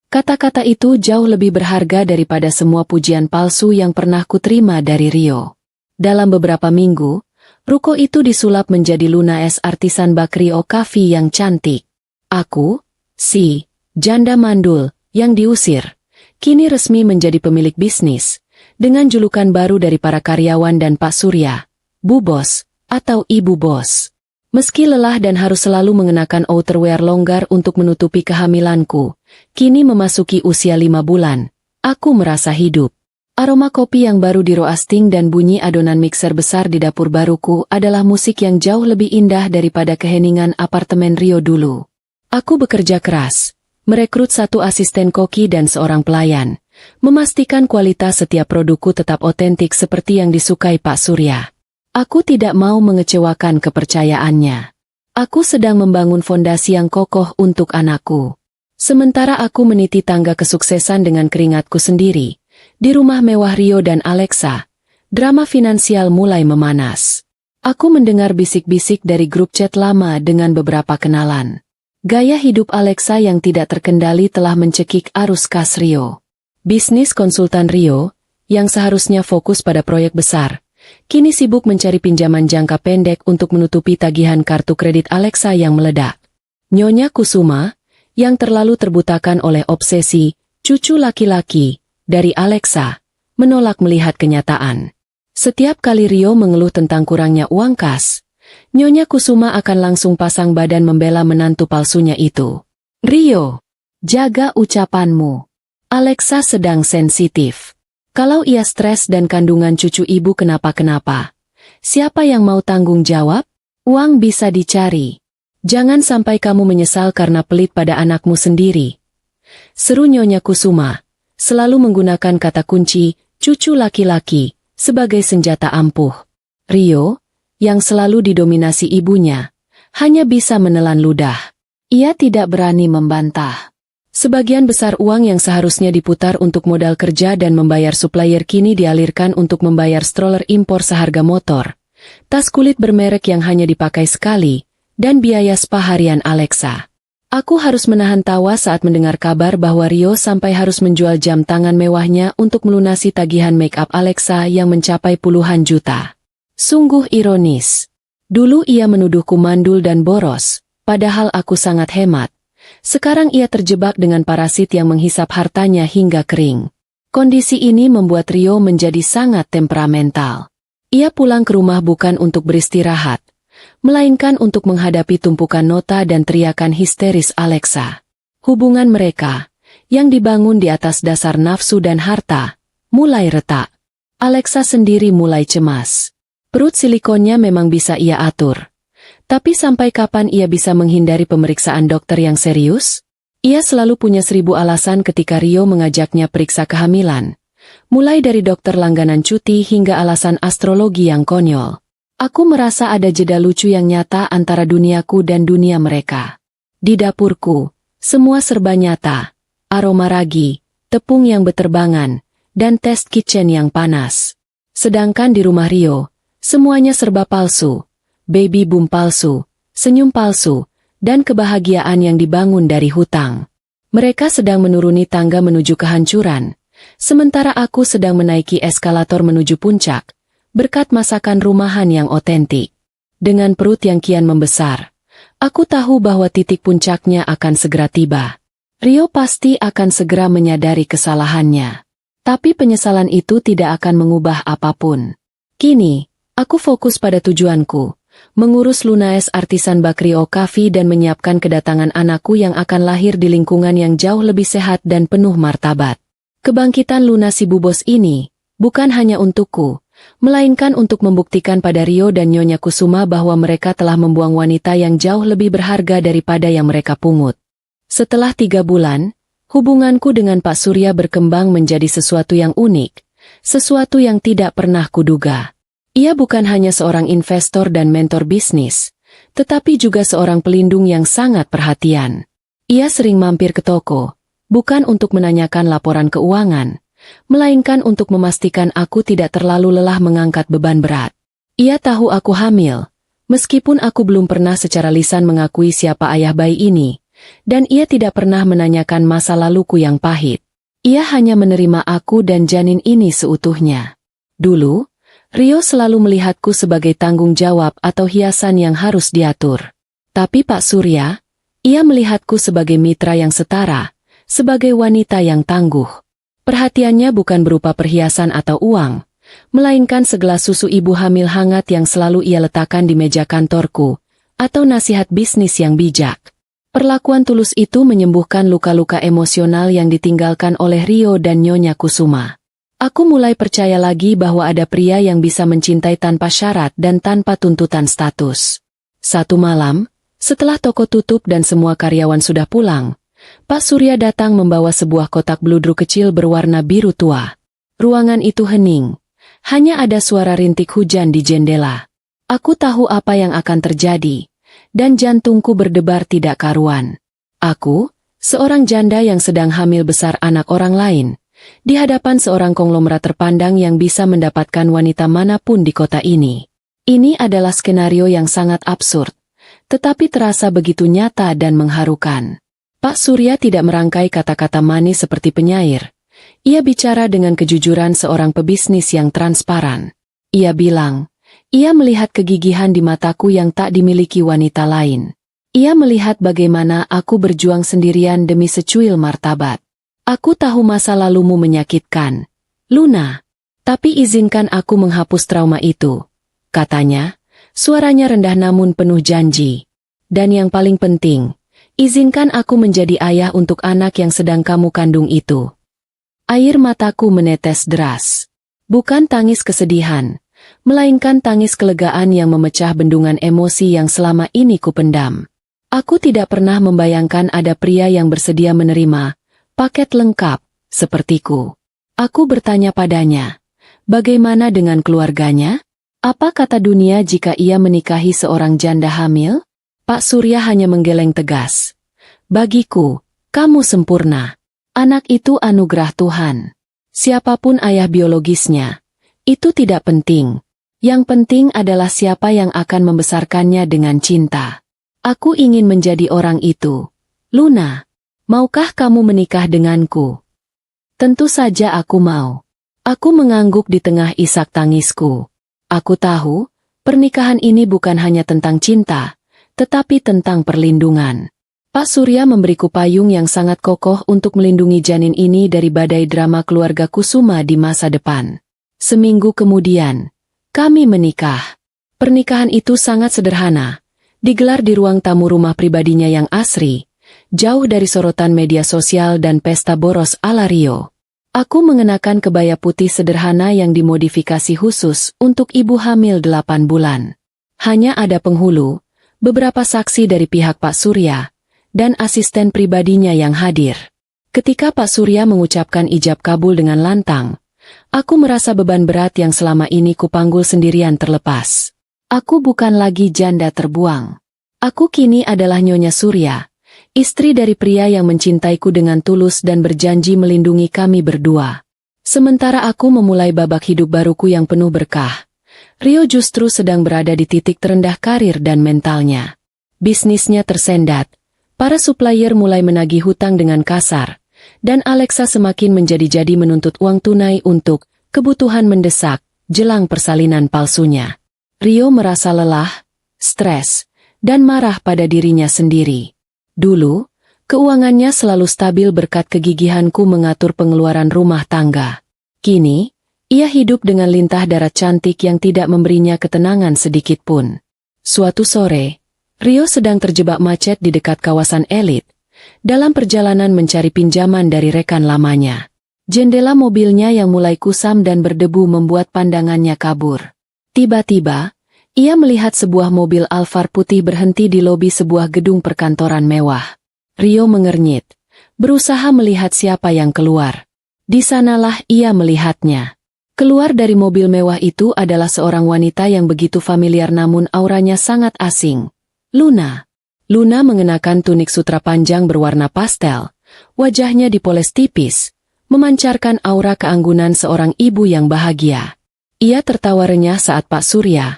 Kata-kata itu jauh lebih berharga daripada semua pujian palsu yang pernah kuterima dari Rio. Dalam beberapa minggu, ruko itu disulap menjadi Luna es artisan Bakrio Coffee yang cantik. Aku, si janda mandul, yang diusir, kini resmi menjadi pemilik bisnis, dengan julukan baru dari para karyawan dan Pak Surya, Bu Bos, atau Ibu Bos. Meski lelah dan harus selalu mengenakan outerwear longgar untuk menutupi kehamilanku, kini memasuki usia 5 bulan, aku merasa hidup. Aroma kopi yang baru di-roasting dan bunyi adonan mixer besar di dapur baruku adalah musik yang jauh lebih indah daripada keheningan apartemen Rio dulu. Aku bekerja keras, merekrut 1 asisten koki dan seorang pelayan, memastikan kualitas setiap produkku tetap otentik seperti yang disukai Pak Surya. Aku tidak mau mengecewakan kepercayaannya. Aku sedang membangun fondasi yang kokoh untuk anakku. Sementara aku meniti tangga kesuksesan dengan keringatku sendiri, di rumah mewah Rio dan Alexa, drama finansial mulai memanas. Aku mendengar bisik-bisik dari grup chat lama dengan beberapa kenalan. Gaya hidup Alexa yang tidak terkendali telah mencekik arus kas Rio. Bisnis konsultan Rio, yang seharusnya fokus pada proyek besar, kini sibuk mencari pinjaman jangka pendek untuk menutupi tagihan kartu kredit Alexa yang meledak. Nyonya Kusuma, yang terlalu terbutakan oleh obsesi cucu laki-laki dari Alexa, menolak melihat kenyataan. Setiap kali Rio mengeluh tentang kurangnya uang kas, Nyonya Kusuma akan langsung pasang badan membela menantu palsunya itu. Rio, jaga ucapanmu. Alexa sedang sensitif. Kalau ia stres dan kandungan cucu ibu kenapa-kenapa, siapa yang mau tanggung jawab? Uang bisa dicari. Jangan sampai kamu menyesal karena pelit pada anakmu sendiri. Seru Nyonya Kusuma, selalu menggunakan kata kunci, cucu laki-laki, sebagai senjata ampuh. Rio, yang selalu didominasi ibunya, hanya bisa menelan ludah. Ia tidak berani membantah. Sebagian besar uang yang seharusnya diputar untuk modal kerja dan membayar supplier kini dialirkan untuk membayar stroller impor seharga motor, tas kulit bermerek yang hanya dipakai sekali, dan biaya spa harian Alexa. Aku harus menahan tawa saat mendengar kabar bahwa Rio sampai harus menjual jam tangan mewahnya untuk melunasi tagihan make up Alexa yang mencapai puluhan juta. Sungguh ironis. Dulu ia menuduhku mandul dan boros, padahal aku sangat hemat. Sekarang ia terjebak dengan parasit yang menghisap hartanya hingga kering. Kondisi ini membuat Rio menjadi sangat temperamental. Ia pulang ke rumah bukan untuk beristirahat, melainkan untuk menghadapi tumpukan nota dan teriakan histeris Alexa. Hubungan mereka, yang dibangun di atas dasar nafsu dan harta, mulai retak. Alexa sendiri mulai cemas. Perut silikonnya memang bisa ia atur. Tapi sampai kapan ia bisa menghindari pemeriksaan dokter yang serius? Ia selalu punya 1000 alasan ketika Rio mengajaknya periksa kehamilan. Mulai dari dokter langganan cuti hingga alasan astrologi yang konyol. Aku merasa ada jeda lucu yang nyata antara duniaku dan dunia mereka. Di dapurku, semua serba nyata. Aroma ragi, tepung yang beterbangan, dan test kitchen yang panas. Sedangkan di rumah Rio, semuanya serba palsu. Baby boom palsu, senyum palsu, dan kebahagiaan yang dibangun dari hutang. Mereka sedang menuruni tangga menuju kehancuran, sementara aku sedang menaiki eskalator menuju puncak, berkat masakan rumahan yang otentik. Dengan perut yang kian membesar, aku tahu bahwa titik puncaknya akan segera tiba. Rio pasti akan segera menyadari kesalahannya. Tapi penyesalan itu tidak akan mengubah apapun. Kini, aku fokus pada tujuanku, mengurus Lunaes Artisan Bakrio Coffee dan menyiapkan kedatangan anakku yang akan lahir di lingkungan yang jauh lebih sehat dan penuh martabat. Kebangkitan Luna si Bubos ini, bukan hanya untukku, melainkan untuk membuktikan pada Rio dan Nyonya Kusuma bahwa mereka telah membuang wanita yang jauh lebih berharga daripada yang mereka pungut. Setelah 3 bulan, hubunganku dengan Pak Surya berkembang menjadi sesuatu yang unik, sesuatu yang tidak pernah kuduga. Ia bukan hanya seorang investor dan mentor bisnis, tetapi juga seorang pelindung yang sangat perhatian. Ia sering mampir ke toko, bukan untuk menanyakan laporan keuangan, melainkan untuk memastikan aku tidak terlalu lelah mengangkat beban berat. Ia tahu aku hamil, meskipun aku belum pernah secara lisan mengakui siapa ayah bayi ini, dan ia tidak pernah menanyakan masa laluku yang pahit. Ia hanya menerima aku dan janin ini seutuhnya. Dulu, Rio selalu melihatku sebagai tanggung jawab atau hiasan yang harus diatur. Tapi Pak Surya, ia melihatku sebagai mitra yang setara, sebagai wanita yang tangguh. Perhatiannya bukan berupa perhiasan atau uang, melainkan segelas susu ibu hamil hangat yang selalu ia letakkan di meja kantorku, atau nasihat bisnis yang bijak. Perlakuan tulus itu menyembuhkan luka-luka emosional yang ditinggalkan oleh Rio dan Nyonya Kusuma. Aku mulai percaya lagi bahwa ada pria yang bisa mencintai tanpa syarat dan tanpa tuntutan status. Satu malam, setelah toko tutup dan semua karyawan sudah pulang, Pak Surya datang membawa sebuah kotak bludru kecil berwarna biru tua. Ruangan itu hening. Hanya ada suara rintik hujan di jendela. Aku tahu apa yang akan terjadi, dan jantungku berdebar tidak karuan. Aku, seorang janda yang sedang hamil besar anak orang lain, di hadapan seorang konglomerat terpandang yang bisa mendapatkan wanita manapun di kota ini. Ini adalah skenario yang sangat absurd, tetapi terasa begitu nyata dan mengharukan. Pak Surya tidak merangkai kata-kata manis seperti penyair. Ia bicara dengan kejujuran seorang pebisnis yang transparan. Ia bilang, ia melihat kegigihan di mataku yang tak dimiliki wanita lain. Ia melihat bagaimana aku berjuang sendirian demi secuil martabat. Aku tahu masa lalumu menyakitkan, Luna. Tapi izinkan aku menghapus trauma itu, katanya, suaranya rendah namun penuh janji. Dan yang paling penting, izinkan aku menjadi ayah untuk anak yang sedang kamu kandung itu. Air mataku menetes deras. Bukan tangis kesedihan, melainkan tangis kelegaan yang memecah bendungan emosi yang selama ini kupendam. Aku tidak pernah membayangkan ada pria yang bersedia menerima paket lengkap, sepertiku. Aku bertanya padanya, bagaimana dengan keluarganya? Apa kata dunia jika ia menikahi seorang janda hamil? Pak Surya hanya menggeleng tegas. Bagiku, kamu sempurna. Anak itu anugerah Tuhan. Siapapun ayah biologisnya, itu tidak penting. Yang penting adalah siapa yang akan membesarkannya dengan cinta. Aku ingin menjadi orang itu. Luna, maukah kamu menikah denganku? Tentu saja aku mau. Aku mengangguk di tengah isak tangisku. Aku tahu, pernikahan ini bukan hanya tentang cinta, tetapi tentang perlindungan. Pak Surya memberiku payung yang sangat kokoh untuk melindungi janin ini dari badai drama keluarga Kusuma di masa depan. Seminggu kemudian, kami menikah. Pernikahan itu sangat sederhana, digelar di ruang tamu rumah pribadinya yang asri, jauh dari sorotan media sosial dan pesta boros ala Rio. Aku mengenakan kebaya putih sederhana yang dimodifikasi khusus untuk ibu hamil 8 bulan. Hanya ada penghulu, beberapa saksi dari pihak Pak Surya, dan asisten pribadinya yang hadir. Ketika Pak Surya mengucapkan ijab kabul dengan lantang, aku merasa beban berat yang selama ini kupanggul sendirian terlepas. Aku bukan lagi janda terbuang. Aku kini adalah Nyonya Surya, Istri dari pria yang mencintaiku dengan tulus dan berjanji melindungi kami berdua. Sementara aku memulai babak hidup baruku yang penuh berkah, Rio justru sedang berada di titik terendah karir dan mentalnya. Bisnisnya tersendat, para supplier mulai menagih hutang dengan kasar, dan Alexa semakin menjadi-jadi menuntut uang tunai untuk kebutuhan mendesak jelang persalinan palsunya. Rio merasa lelah, stres, dan marah pada dirinya sendiri. Dulu, keuangannya selalu stabil berkat kegigihanku mengatur pengeluaran rumah tangga. Kini, ia hidup dengan lintah darat cantik yang tidak memberinya ketenangan sedikit pun. Suatu sore, Rio sedang terjebak macet di dekat kawasan elit, dalam perjalanan mencari pinjaman dari rekan lamanya. Jendela mobilnya yang mulai kusam dan berdebu membuat pandangannya kabur. Tiba-tiba, ia melihat sebuah mobil Alphard putih berhenti di lobi sebuah gedung perkantoran mewah. Rio mengernyit, berusaha melihat siapa yang keluar. Di sanalah ia melihatnya. Keluar dari mobil mewah itu adalah seorang wanita yang begitu familiar namun auranya sangat asing. Luna. Luna mengenakan tunik sutra panjang berwarna pastel, wajahnya dipoles tipis, memancarkan aura keanggunan seorang ibu yang bahagia. Ia tertawa renyah saat Pak Surya,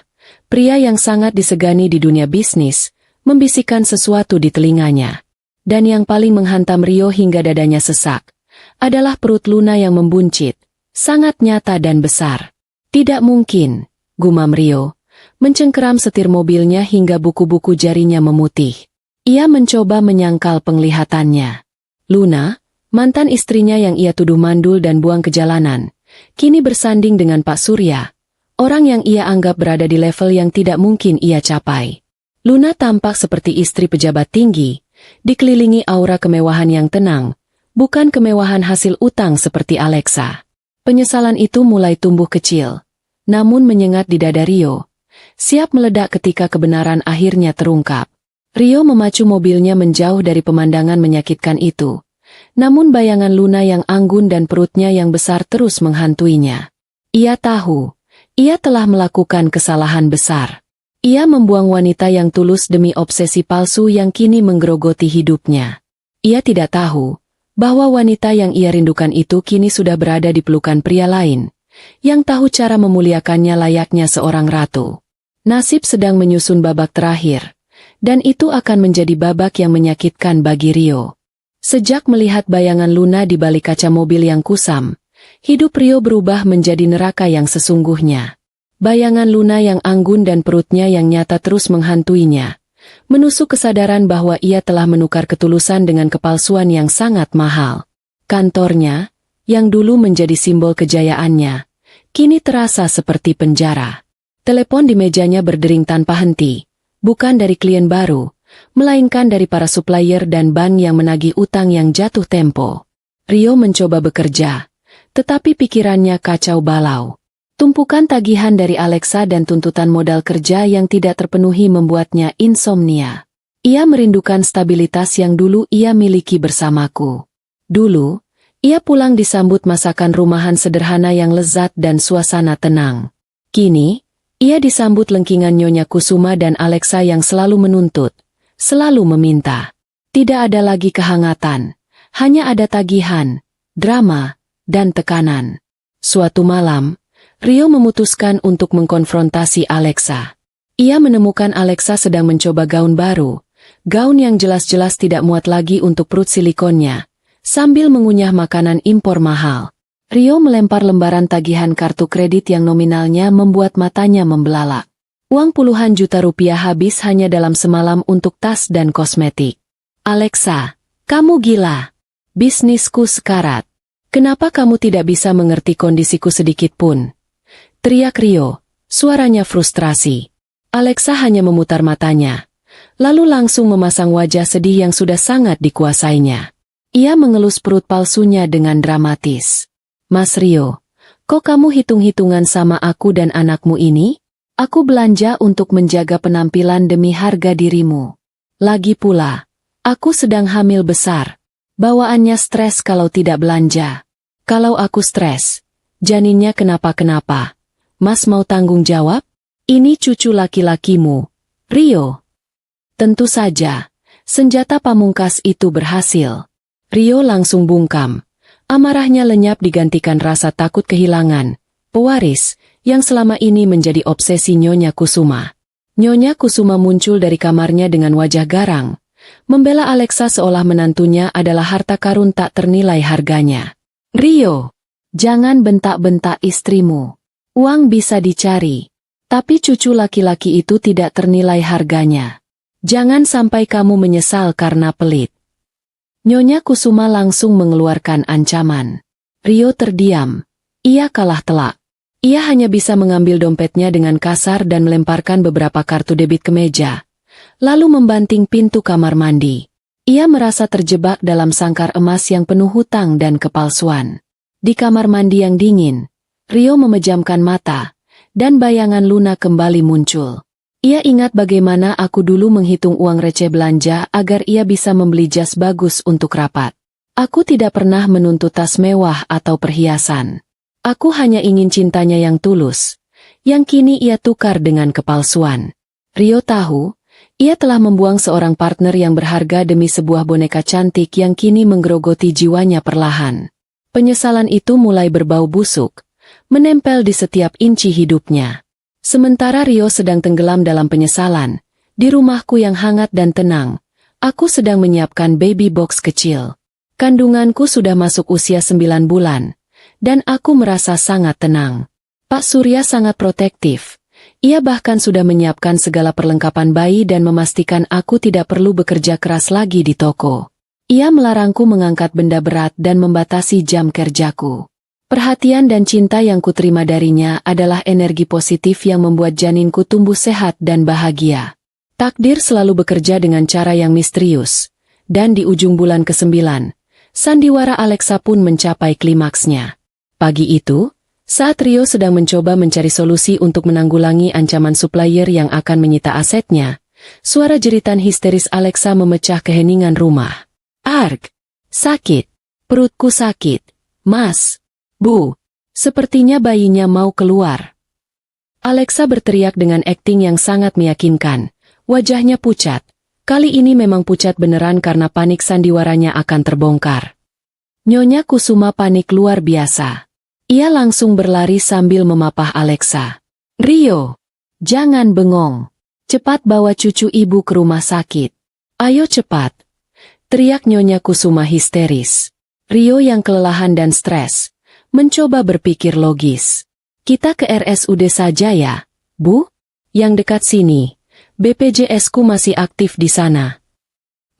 pria yang sangat disegani di dunia bisnis, membisikkan sesuatu di telinganya. Dan yang paling menghantam Rio hingga dadanya sesak, adalah perut Luna yang membuncit, sangat nyata dan besar. Tidak mungkin, gumam Rio, mencengkeram setir mobilnya hingga buku-buku jarinya memutih. Ia mencoba menyangkal penglihatannya. Luna, mantan istrinya yang ia tuduh mandul dan buang ke jalanan, kini bersanding dengan Pak Surya, orang yang ia anggap berada di level yang tidak mungkin ia capai. Luna tampak seperti istri pejabat tinggi, dikelilingi aura kemewahan yang tenang, bukan kemewahan hasil utang seperti Alexa. Penyesalan itu mulai tumbuh kecil, namun menyengat di dada Rio, siap meledak ketika kebenaran akhirnya terungkap. Rio memacu mobilnya menjauh dari pemandangan menyakitkan itu. Namun bayangan Luna yang anggun dan perutnya yang besar terus menghantuinya. Ia tahu, ia telah melakukan kesalahan besar. Ia membuang wanita yang tulus demi obsesi palsu yang kini menggerogoti hidupnya. Ia tidak tahu bahwa wanita yang ia rindukan itu kini sudah berada di pelukan pria lain, yang tahu cara memuliakannya layaknya seorang ratu. Nasib sedang menyusun babak terakhir, dan itu akan menjadi babak yang menyakitkan bagi Rio. Sejak melihat bayangan Luna di balik kaca mobil yang kusam, hidup Rio berubah menjadi neraka yang sesungguhnya. Bayangan Luna yang anggun dan perutnya yang nyata terus menghantuinya, menusuk kesadaran bahwa ia telah menukar ketulusan dengan kepalsuan yang sangat mahal. Kantornya, yang dulu menjadi simbol kejayaannya, kini terasa seperti penjara. Telepon di mejanya berdering tanpa henti, bukan dari klien baru, melainkan dari para supplier dan bank yang menagih utang yang jatuh tempo. Rio mencoba bekerja, tetapi pikirannya kacau balau. Tumpukan tagihan dari Alexa dan tuntutan modal kerja yang tidak terpenuhi membuatnya insomnia. Ia merindukan stabilitas yang dulu ia miliki bersamaku. Dulu, ia pulang disambut masakan rumahan sederhana yang lezat dan suasana tenang. Kini, ia disambut lengkingan Nyonya Kusuma dan Alexa yang selalu menuntut, selalu meminta. Tidak ada lagi kehangatan, hanya ada tagihan, drama, dan tekanan. Suatu malam, Rio memutuskan untuk mengkonfrontasi Alexa. Ia menemukan Alexa sedang mencoba gaun baru, gaun yang jelas-jelas tidak muat lagi untuk perut silikonnya, sambil mengunyah makanan impor mahal. Rio melempar lembaran tagihan kartu kredit yang nominalnya membuat matanya membelalak. Uang puluhan juta rupiah habis hanya dalam semalam untuk tas dan kosmetik. Alexa, kamu gila. Bisnisku sekarat. Kenapa kamu tidak bisa mengerti kondisiku sedikit pun? Teriak Rio, suaranya frustrasi. Alexa hanya memutar matanya, lalu langsung memasang wajah sedih yang sudah sangat dikuasainya. Ia mengelus perut palsunya dengan dramatis. Mas Rio, kok kamu hitung-hitungan sama aku dan anakmu ini? Aku belanja untuk menjaga penampilan demi harga dirimu. Lagi pula, aku sedang hamil besar. Bawaannya stres kalau tidak belanja. Kalau aku stres, janinnya kenapa-kenapa. Mas mau tanggung jawab? Ini cucu laki-lakimu, Rio. Tentu saja, Senjata pamungkas itu berhasil. Rio langsung bungkam. Amarahnya lenyap digantikan rasa takut kehilangan pewaris yang selama ini menjadi obsesi Nyonya Kusuma. Nyonya Kusuma muncul dari kamarnya dengan wajah garang, membela Alexa seolah menantunya adalah harta karun tak ternilai harganya. Rio, jangan bentak-bentak istrimu. Uang bisa dicari, tapi cucu laki-laki itu tidak ternilai harganya. Jangan sampai kamu menyesal karena pelit. Nyonya Kusuma langsung mengeluarkan ancaman. Rio terdiam. Ia kalah telak. Ia hanya bisa mengambil dompetnya dengan kasar dan melemparkan beberapa kartu debit ke meja, lalu membanting pintu kamar mandi. Ia merasa terjebak dalam sangkar emas yang penuh hutang dan kepalsuan. Di kamar mandi yang dingin, Rio memejamkan mata, dan bayangan Luna kembali muncul. Ia ingat bagaimana aku dulu menghitung uang receh belanja agar ia bisa membeli jas bagus untuk rapat. Aku tidak pernah menuntut tas mewah atau perhiasan. Aku hanya ingin cintanya yang tulus, yang kini ia tukar dengan kepalsuan. Rio tahu, ia telah membuang seorang partner yang berharga demi sebuah boneka cantik yang kini menggerogoti jiwanya perlahan. Penyesalan itu mulai berbau busuk, menempel di setiap inci hidupnya. Sementara Rio sedang tenggelam dalam penyesalan, di rumahku yang hangat dan tenang, aku sedang menyiapkan baby box kecil. Kandunganku sudah masuk usia 9 bulan. Dan aku merasa sangat tenang. Pak Surya sangat protektif. Ia bahkan sudah menyiapkan segala perlengkapan bayi dan memastikan aku tidak perlu bekerja keras lagi di toko. Ia melarangku mengangkat benda berat dan membatasi jam kerjaku. Perhatian dan cinta yang kuterima darinya adalah energi positif yang membuat janinku tumbuh sehat dan bahagia. Takdir selalu bekerja dengan cara yang misterius. Dan di ujung bulan ke-9, sandiwara Alexa pun mencapai klimaksnya. Pagi itu, saat Rio sedang mencoba mencari solusi untuk menanggulangi ancaman supplier yang akan menyita asetnya, suara jeritan histeris Alexa memecah keheningan rumah. Arg! Sakit! Perutku sakit! Mas! Bu! Sepertinya bayinya mau keluar. Alexa berteriak dengan akting yang sangat meyakinkan, wajahnya pucat. Kali ini memang pucat beneran karena panik sandiwaranya akan terbongkar. Nyonya Kusuma panik luar biasa. Ia langsung berlari sambil memapah Alexa. Rio, jangan bengong. Cepat bawa cucu ibu ke rumah sakit. Ayo cepat. Teriak Nyonya Kusuma histeris. Rio yang kelelahan dan stres, mencoba berpikir logis. Kita ke RSUD saja ya, Bu? Yang dekat sini. BPJS-ku masih aktif di sana.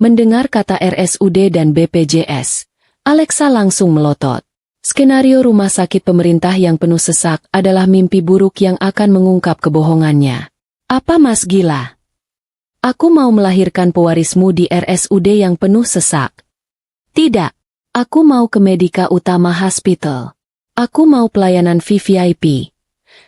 Mendengar kata RSUD dan BPJS, Alexa langsung melotot. Skenario rumah sakit pemerintah yang penuh sesak adalah mimpi buruk yang akan mengungkap kebohongannya. Apa Mas gila? Aku mau melahirkan pewarismu di RSUD yang penuh sesak. Tidak, aku mau ke Medika Utama Hospital. Aku mau pelayanan VVIP.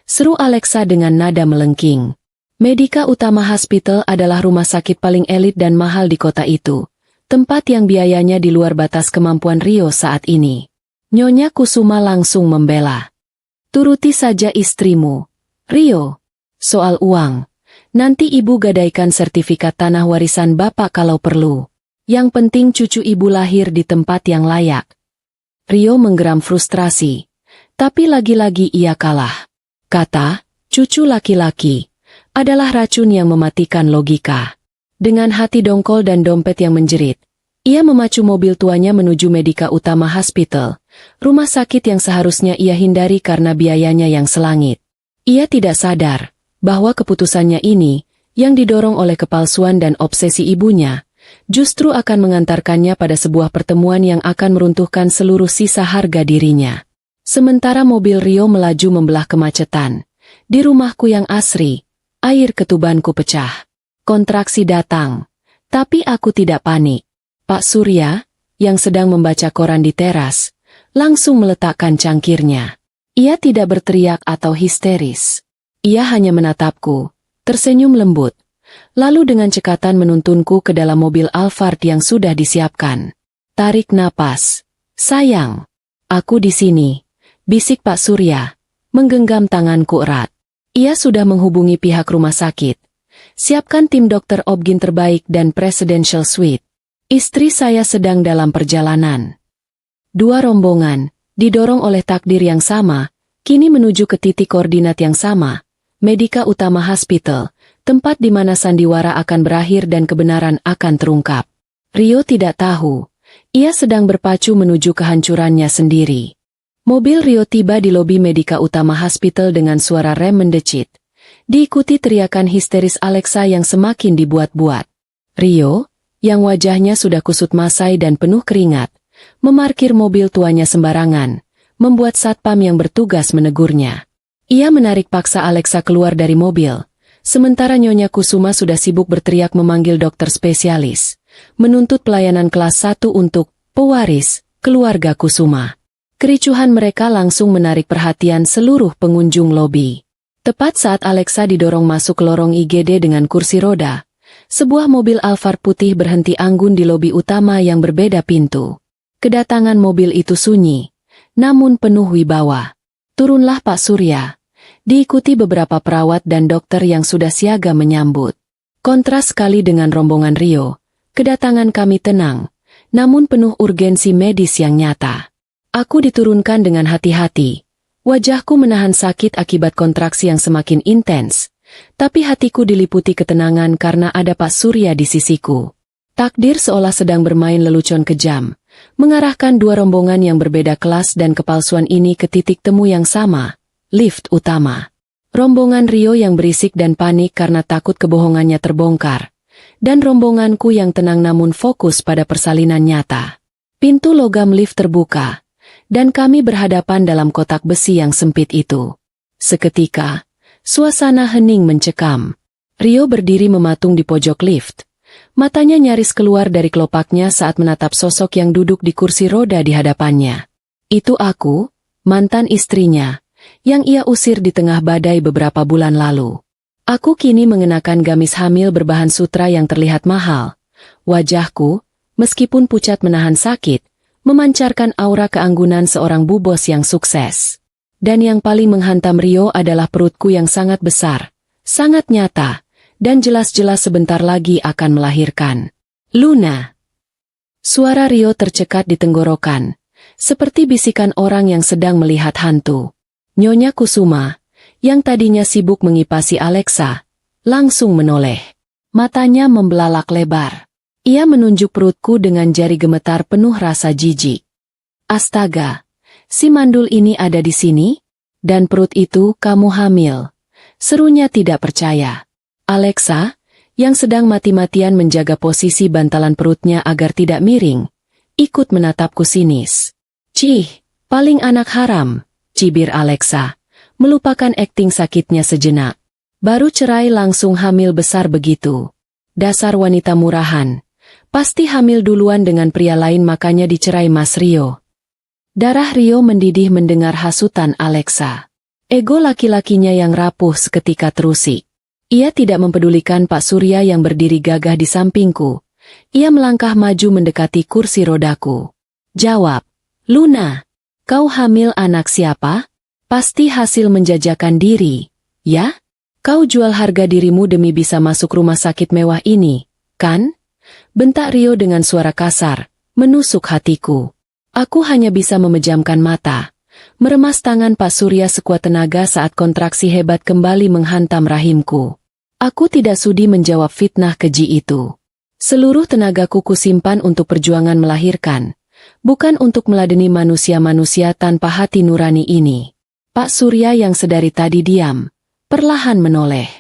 Seru Alexa dengan nada melengking. Medika Utama Hospital adalah rumah sakit paling elit dan mahal di kota itu, tempat yang biayanya di luar batas kemampuan Rio saat ini. Nyonya Kusuma langsung membela. Turuti saja istrimu. Rio, soal uang. Nanti ibu gadaikan sertifikat tanah warisan bapak kalau perlu. Yang penting cucu ibu lahir di tempat yang layak. Rio menggeram frustrasi. Tapi lagi-lagi ia kalah. Kata, cucu laki-laki, adalah racun yang mematikan logika. Dengan hati dongkol dan dompet yang menjerit, ia memacu mobil tuanya menuju Medika Utama Hospital. Rumah sakit yang seharusnya ia hindari karena biayanya yang selangit. Ia tidak sadar bahwa keputusannya ini, yang didorong oleh kepalsuan dan obsesi ibunya, justru akan mengantarkannya pada sebuah pertemuan yang akan meruntuhkan seluruh sisa harga dirinya. Sementara mobil Rio melaju membelah kemacetan. Di rumahku yang asri, air ketubanku pecah. Kontraksi datang. Tapi aku tidak panik. Pak Surya, yang sedang membaca koran di teras, langsung meletakkan cangkirnya. Ia tidak berteriak atau histeris. Ia hanya menatapku, tersenyum lembut, lalu dengan cekatan menuntunku ke dalam mobil Alphard yang sudah disiapkan. Tarik napas. Sayang, aku di sini, bisik Pak Surya, menggenggam tanganku erat. Ia sudah menghubungi pihak rumah sakit. Siapkan tim dokter Obgyn terbaik dan Presidential Suite. Istri saya sedang dalam perjalanan. Dua rombongan, didorong oleh takdir yang sama, kini menuju ke titik koordinat yang sama, Medika Utama Hospital, tempat di mana sandiwara akan berakhir dan kebenaran akan terungkap. Rio tidak tahu, ia sedang berpacu menuju kehancurannya sendiri. Mobil Rio tiba di lobi Medika Utama Hospital dengan suara rem mendecit. Diikuti teriakan histeris Alexa yang semakin dibuat-buat. Rio, yang wajahnya sudah kusut masai dan penuh keringat, memarkir mobil tuanya sembarangan, membuat satpam yang bertugas menegurnya. Ia menarik paksa Alexa keluar dari mobil, sementara Nyonya Kusuma sudah sibuk berteriak memanggil dokter spesialis, menuntut pelayanan kelas 1 untuk pewaris keluarga Kusuma. Kericuhan mereka langsung menarik perhatian seluruh pengunjung lobi. Tepat saat Alexa didorong masuk ke lorong IGD dengan kursi roda, sebuah mobil Alphard putih berhenti anggun di lobi utama yang berbeda pintu. Kedatangan mobil itu sunyi, namun penuh wibawa. Turunlah Pak Surya, diikuti beberapa perawat dan dokter yang sudah siaga menyambut. Kontras sekali dengan rombongan Rio, kedatangan kami tenang, namun penuh urgensi medis yang nyata. Aku diturunkan dengan hati-hati. Wajahku menahan sakit akibat kontraksi yang semakin intens, tapi hatiku diliputi ketenangan karena ada Pak Surya di sisiku. Takdir seolah sedang bermain lelucon kejam, mengarahkan dua rombongan yang berbeda kelas dan kepalsuan ini ke titik temu yang sama, lift utama. Rombongan Rio yang berisik dan panik karena takut kebohongannya terbongkar, dan rombonganku yang tenang namun fokus pada persalinan nyata. Pintu logam lift terbuka, dan kami berhadapan dalam kotak besi yang sempit itu. Seketika, suasana hening mencekam. Rio berdiri mematung di pojok lift. Matanya nyaris keluar dari kelopaknya saat menatap sosok yang duduk di kursi roda di hadapannya. Itu aku, mantan istrinya, yang ia usir di tengah badai beberapa bulan lalu. Aku kini mengenakan gamis hamil berbahan sutra yang terlihat mahal. Wajahku, meskipun pucat menahan sakit, memancarkan aura keanggunan seorang bubos yang sukses. Dan yang paling menghantam Rio adalah perutku yang sangat besar, sangat nyata, dan jelas-jelas sebentar lagi akan melahirkan. Luna. Suara Rio tercekat di tenggorokan, seperti bisikan orang yang sedang melihat hantu. Nyonya Kusuma, yang tadinya sibuk mengipasi Alexa, langsung menoleh. Matanya membelalak lebar. Ia menunjuk perutku dengan jari gemetar penuh rasa jijik. Astaga, si mandul ini ada di sini? Dan perut itu kamu hamil. Serunya tidak percaya. Alexa, yang sedang mati-matian menjaga posisi bantalan perutnya agar tidak miring, ikut menatapku sinis. Cih, paling anak haram, cibir Alexa, melupakan akting sakitnya sejenak. Baru cerai langsung hamil besar begitu. Dasar wanita murahan. Pasti hamil duluan dengan pria lain makanya dicerai Mas Rio. Darah Rio mendidih mendengar hasutan Alexa. Ego laki-lakinya yang rapuh seketika terusik. Ia tidak mempedulikan Pak Surya yang berdiri gagah di sampingku. Ia melangkah maju mendekati kursi rodaku. Jawab, Luna, kau hamil anak siapa? Pasti hasil menjajakan diri, ya? Kau jual harga dirimu demi bisa masuk rumah sakit mewah ini, kan? Bentak Rio dengan suara kasar, menusuk hatiku. Aku hanya bisa memejamkan mata, meremas tangan Pak Surya sekuat tenaga saat kontraksi hebat kembali menghantam rahimku. Aku tidak sudi menjawab fitnah keji itu. Seluruh tenagaku kusimpan untuk perjuangan melahirkan, bukan untuk meladeni manusia-manusia tanpa hati nurani ini. Pak Surya yang sedari tadi diam, perlahan menoleh.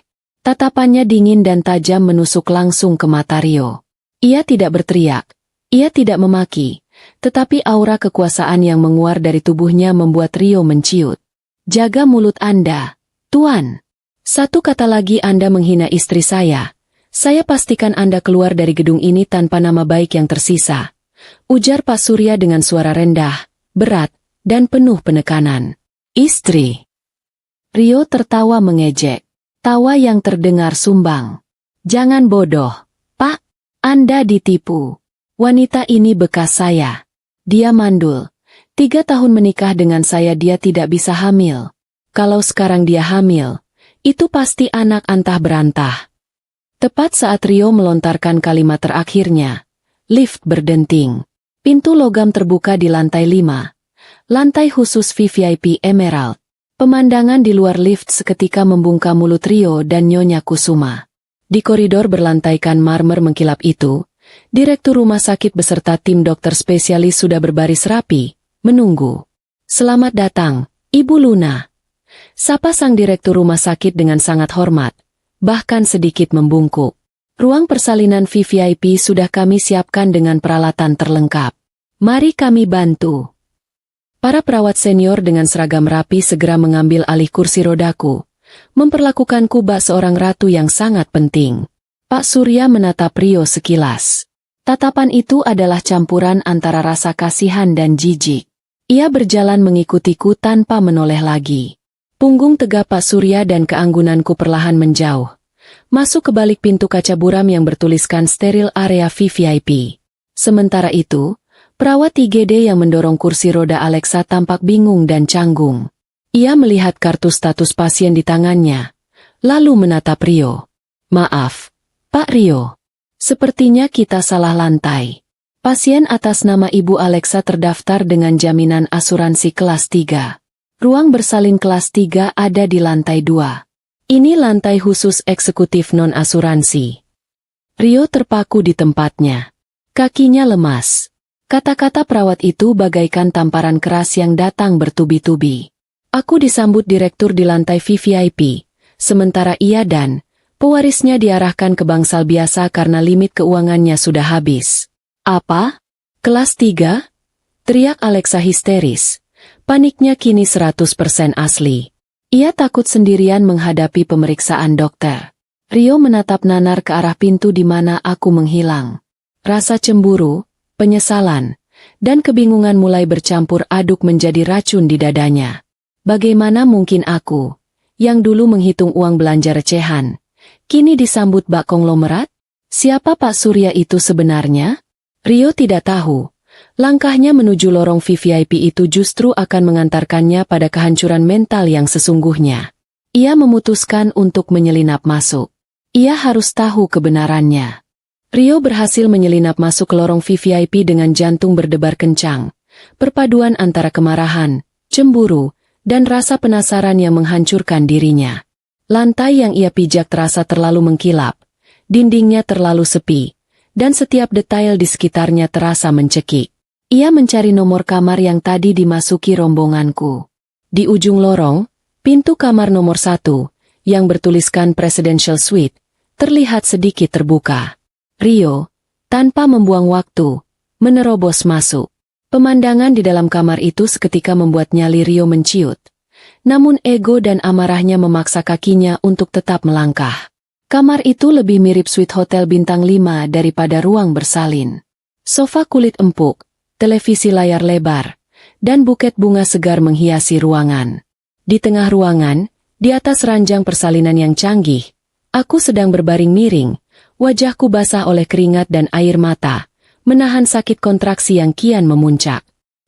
Tatapannya dingin dan tajam menusuk langsung ke mata Rio. Ia tidak berteriak, ia tidak memaki, tetapi aura kekuasaan yang menguar dari tubuhnya membuat Rio menciut. Jaga mulut Anda, Tuan. Satu kata lagi Anda menghina istri saya pastikan Anda keluar dari gedung ini tanpa nama baik yang tersisa. Ujar Pak Surya dengan suara rendah, berat, dan penuh penekanan. Istri. Rio tertawa mengejek, tawa yang terdengar sumbang. Jangan bodoh, Pak. Anda ditipu. Wanita ini bekas saya. Dia mandul. 3 tahun menikah dengan saya dia tidak bisa hamil. Kalau sekarang dia hamil, itu pasti anak antah berantah. Tepat saat Rio melontarkan kalimat terakhirnya, lift berdenting. Pintu logam terbuka di lantai 5. Lantai khusus VIP Emerald. Pemandangan di luar lift seketika membungkam mulut Rio dan Nyonya Kusuma. Di koridor berlantaikan marmer mengkilap itu, Direktur rumah sakit beserta tim dokter spesialis sudah berbaris rapi, menunggu. "Selamat datang, Ibu Luna," sapa sang direktur rumah sakit dengan sangat hormat, bahkan sedikit membungkuk. "Ruang persalinan VIP sudah kami siapkan dengan peralatan terlengkap. Mari kami bantu." Para perawat senior dengan seragam rapi segera mengambil alih kursi rodaku, memperlakukanku bak seorang ratu yang sangat penting. Pak Surya menatap Rio sekilas. Tatapan itu adalah campuran antara rasa kasihan dan jijik. Ia berjalan mengikutiku tanpa menoleh lagi. Punggung tegap Pak Surya dan keanggunanku perlahan menjauh. Masuk ke balik pintu kaca buram yang bertuliskan steril area VIP. Sementara itu, perawat IGD yang mendorong kursi roda Alexa tampak bingung dan canggung. Ia melihat kartu status pasien di tangannya, lalu menatap Rio. "Maaf, Pak Rio. Sepertinya kita salah lantai. Pasien atas nama Ibu Alexa terdaftar dengan jaminan asuransi kelas 3. Ruang bersalin kelas 3 ada di lantai 2. Ini lantai khusus eksekutif non-asuransi." Rio terpaku di tempatnya. Kakinya lemas. Kata-kata perawat itu bagaikan tamparan keras yang datang bertubi-tubi. Aku disambut direktur di lantai VIP, sementara ia dan pewarisnya diarahkan ke bangsal biasa karena limit keuangannya sudah habis. "Apa? Kelas 3? Teriak Alexa histeris. Paniknya kini 100% asli. Ia takut sendirian menghadapi pemeriksaan dokter. Rio menatap nanar ke arah pintu di mana aku menghilang. Rasa cemburu, penyesalan, dan kebingungan mulai bercampur aduk menjadi racun di dadanya. Bagaimana mungkin aku, yang dulu menghitung uang belanja recehan, kini disambut bak konglomerat? Siapa Pak Surya itu sebenarnya? Rio tidak tahu. Langkahnya menuju lorong VIP itu justru akan mengantarkannya pada kehancuran mental yang sesungguhnya. Ia memutuskan untuk menyelinap masuk. Ia harus tahu kebenarannya. Rio berhasil menyelinap masuk ke lorong VIP dengan jantung berdebar kencang. Perpaduan antara kemarahan, cemburu, dan rasa penasaran yang menghancurkan dirinya. Lantai yang ia pijak terasa terlalu mengkilap, dindingnya terlalu sepi, dan setiap detail di sekitarnya terasa mencekik. Ia mencari nomor kamar yang tadi dimasuki rombonganku. Di ujung lorong, pintu kamar nomor 1, yang bertuliskan Presidential Suite, terlihat sedikit terbuka. Rio, tanpa membuang waktu, menerobos masuk. Pemandangan di dalam kamar itu seketika membuat nyali Rio menciut. Namun ego dan amarahnya memaksa kakinya untuk tetap melangkah. Kamar itu lebih mirip suite hotel bintang 5 daripada ruang bersalin. Sofa kulit empuk, televisi layar lebar, dan buket bunga segar menghiasi ruangan. Di tengah ruangan, di atas ranjang persalinan yang canggih, aku sedang berbaring miring. Wajahku basah oleh keringat dan air mata, menahan sakit kontraksi yang kian memuncak.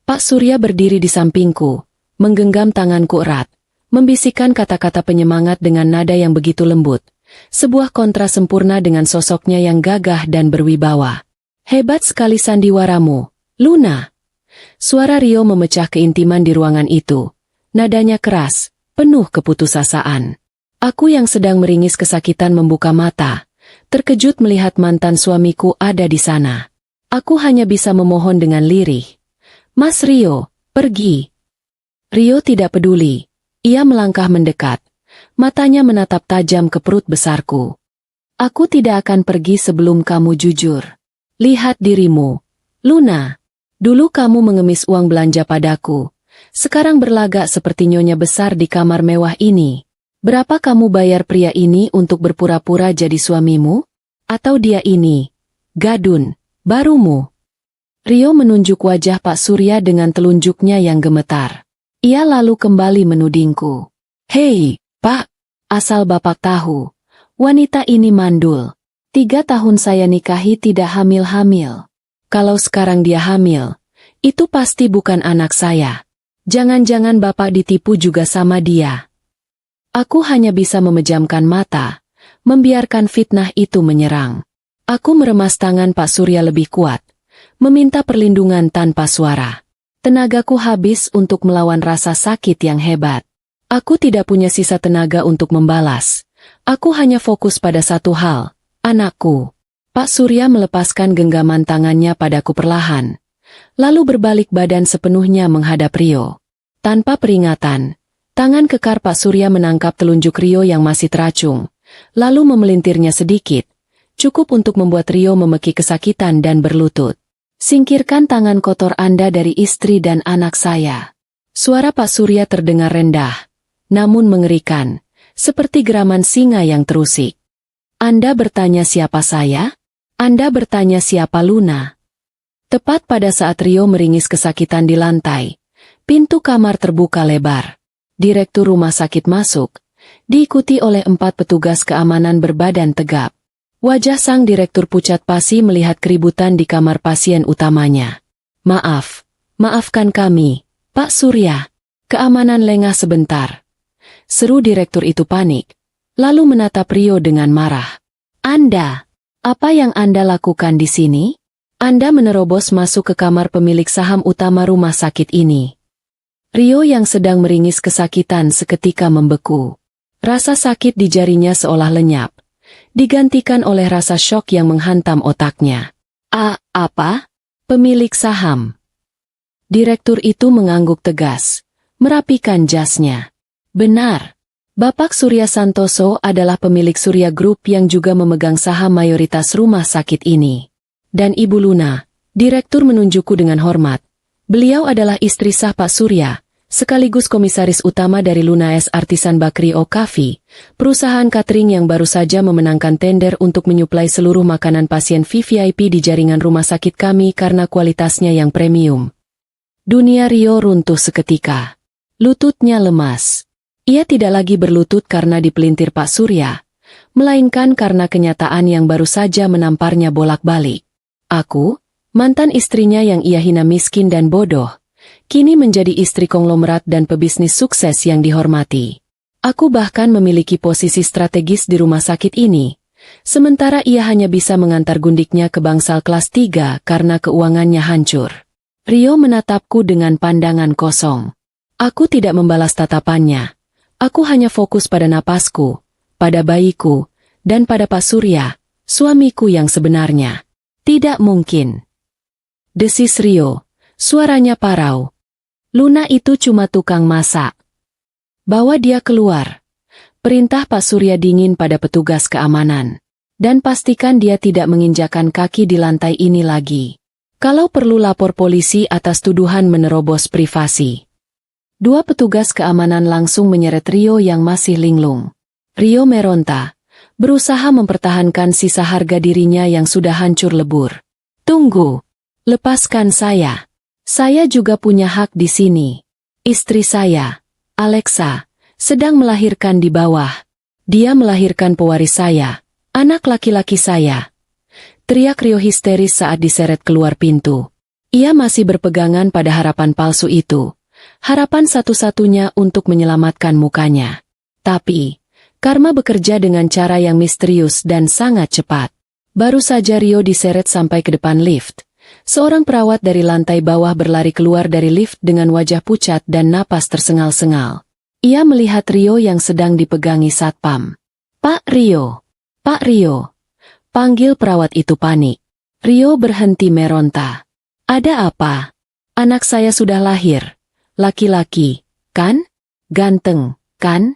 Pak Surya berdiri di sampingku, menggenggam tanganku erat, membisikkan kata-kata penyemangat dengan nada yang begitu lembut. Sebuah kontra sempurna dengan sosoknya yang gagah dan berwibawa. "Hebat sekali sandiwaramu, Luna." Suara Rio memecah keintiman di ruangan itu. Nadanya keras, penuh keputusasaan. Aku yang sedang meringis kesakitan membuka mata. Terkejut melihat mantan suamiku ada di sana. Aku hanya bisa memohon dengan lirih. "Mas Rio, pergi." Rio tidak peduli. Ia melangkah mendekat. Matanya menatap tajam ke perut besarku. "Aku tidak akan pergi sebelum kamu jujur. Lihat dirimu, Luna. Dulu kamu mengemis uang belanja padaku. Sekarang berlagak seperti nyonya besar di kamar mewah ini. Berapa kamu bayar pria ini untuk berpura-pura jadi suamimu? Atau dia ini, gadun, barumu?" Rio menunjuk wajah Pak Surya dengan telunjuknya yang gemetar. Ia lalu kembali menudingku. "Hei, Pak, asal Bapak tahu, wanita ini mandul. 3 tahun saya nikahi tidak hamil-hamil. Kalau sekarang dia hamil, itu pasti bukan anak saya. Jangan-jangan Bapak ditipu juga sama dia." Aku hanya bisa memejamkan mata, membiarkan fitnah itu menyerang. Aku meremas tangan Pak Surya lebih kuat, meminta perlindungan tanpa suara. Tenagaku habis untuk melawan rasa sakit yang hebat. Aku tidak punya sisa tenaga untuk membalas. Aku hanya fokus pada satu hal, anakku. Pak Surya melepaskan genggaman tangannya padaku perlahan, lalu berbalik badan sepenuhnya menghadap Rio. Tanpa peringatan, tangan kekar Pak Surya menangkap telunjuk Rio yang masih teracung, lalu memelintirnya sedikit, cukup untuk membuat Rio memeki kesakitan dan berlutut. Singkirkan tangan kotor Anda dari istri dan anak saya. Suara Pak Surya terdengar rendah, namun mengerikan, seperti geraman singa yang terusik. Anda bertanya siapa saya? Anda bertanya siapa Luna? Tepat pada saat Rio meringis kesakitan di lantai, pintu kamar terbuka lebar. Direktur rumah sakit masuk, diikuti oleh 4 petugas keamanan berbadan tegap. Wajah sang direktur pucat pasi melihat keributan di kamar pasien utamanya. Maafkan kami, Pak Surya. Keamanan lengah sebentar. Seru direktur itu panik, lalu menatap Rio dengan marah. Anda, apa yang Anda lakukan di sini? Anda menerobos masuk ke kamar pemilik saham utama rumah sakit ini. Rio yang sedang meringis kesakitan seketika membeku. Rasa sakit di jarinya seolah lenyap, digantikan oleh rasa syok yang menghantam otaknya. Apa? Pemilik saham. Direktur itu mengangguk tegas, merapikan jasnya. Benar. Bapak Surya Santoso adalah pemilik Surya Group yang juga memegang saham mayoritas rumah sakit ini. Dan Ibu Luna, direktur menunjukku dengan hormat. Beliau adalah istri sah Pak Surya, sekaligus komisaris utama dari Luna S. Artisan Bakri Okafi, perusahaan catering yang baru saja memenangkan tender untuk menyuplai seluruh makanan pasien VVIP di jaringan rumah sakit kami karena kualitasnya yang premium. Dunia Rio runtuh seketika. Lututnya lemas. Ia tidak lagi berlutut karena dipelintir Pak Surya, melainkan karena kenyataan yang baru saja menamparnya bolak-balik. Aku, mantan istrinya yang ia hina miskin dan bodoh, kini menjadi istri konglomerat dan pebisnis sukses yang dihormati. Aku bahkan memiliki posisi strategis di rumah sakit ini, sementara ia hanya bisa mengantar gundiknya ke bangsal kelas 3 karena keuangannya hancur. Rio menatapku dengan pandangan kosong. Aku tidak membalas tatapannya. Aku hanya fokus pada napasku, pada bayiku, dan pada Pak Surya, suamiku yang sebenarnya. Tidak mungkin. Desis Rio. Suaranya parau. Luna itu cuma tukang masak. Bawa dia keluar. Perintah Pak Surya dingin pada petugas keamanan. Dan pastikan dia tidak menginjakan kaki di lantai ini lagi. Kalau perlu lapor polisi atas tuduhan menerobos privasi. 2 petugas keamanan langsung menyeret Rio yang masih linglung. Rio meronta, berusaha mempertahankan sisa harga dirinya yang sudah hancur lebur. Tunggu. Lepaskan saya. Saya juga punya hak di sini. Istri saya, Alexa, sedang melahirkan di bawah. Dia melahirkan pewaris saya, anak laki-laki saya. Teriak Rio histeris saat diseret keluar pintu. Ia masih berpegangan pada harapan palsu itu. Harapan satu-satunya untuk menyelamatkan mukanya. Tapi, karma bekerja dengan cara yang misterius dan sangat cepat. Baru saja Rio diseret sampai ke depan lift. Seorang perawat dari lantai bawah berlari keluar dari lift dengan wajah pucat dan napas tersengal-sengal. Ia melihat Rio yang sedang dipegangi satpam. Pak Rio! Pak Rio! Panggil perawat itu panik. Rio berhenti meronta. Ada apa? Anak saya sudah lahir. Laki-laki, kan? Ganteng, kan?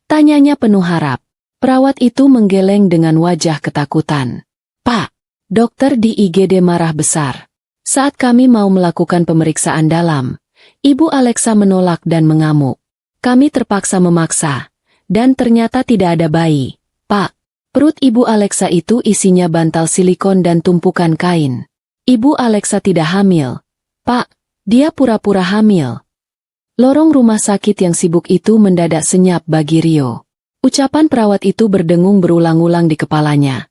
Tanyanya penuh harap. Perawat itu menggeleng dengan wajah ketakutan. Pak! Dokter di IGD marah besar. Saat kami mau melakukan pemeriksaan dalam, Ibu Alexa menolak dan mengamuk. Kami terpaksa memaksa, dan ternyata tidak ada bayi. Pak, perut Ibu Alexa itu isinya bantal silikon dan tumpukan kain. Ibu Alexa tidak hamil. Pak, dia pura-pura hamil. Lorong rumah sakit yang sibuk itu mendadak senyap bagi Rio. Ucapan perawat itu berdengung berulang-ulang di kepalanya.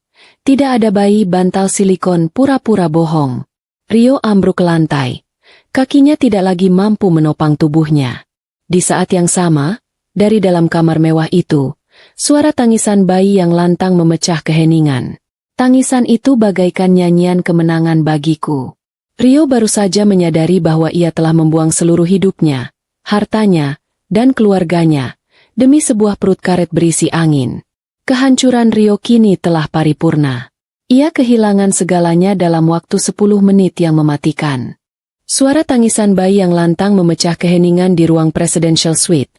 Tidak ada bayi, bantal silikon, pura-pura bohong. Rio ambruk ke lantai. Kakinya tidak lagi mampu menopang tubuhnya. Di saat yang sama, dari dalam kamar mewah itu, Suara tangisan bayi yang lantang memecah keheningan. Tangisan itu bagaikan nyanyian kemenangan bagiku. Rio baru saja menyadari bahwa ia telah membuang seluruh hidupnya, hartanya, dan keluarganya, demi sebuah perut karet berisi angin. Kehancuran Rio kini telah paripurna. Ia kehilangan segalanya dalam waktu 10 menit yang mematikan. Suara tangisan bayi yang lantang memecah keheningan di ruang Presidential Suite.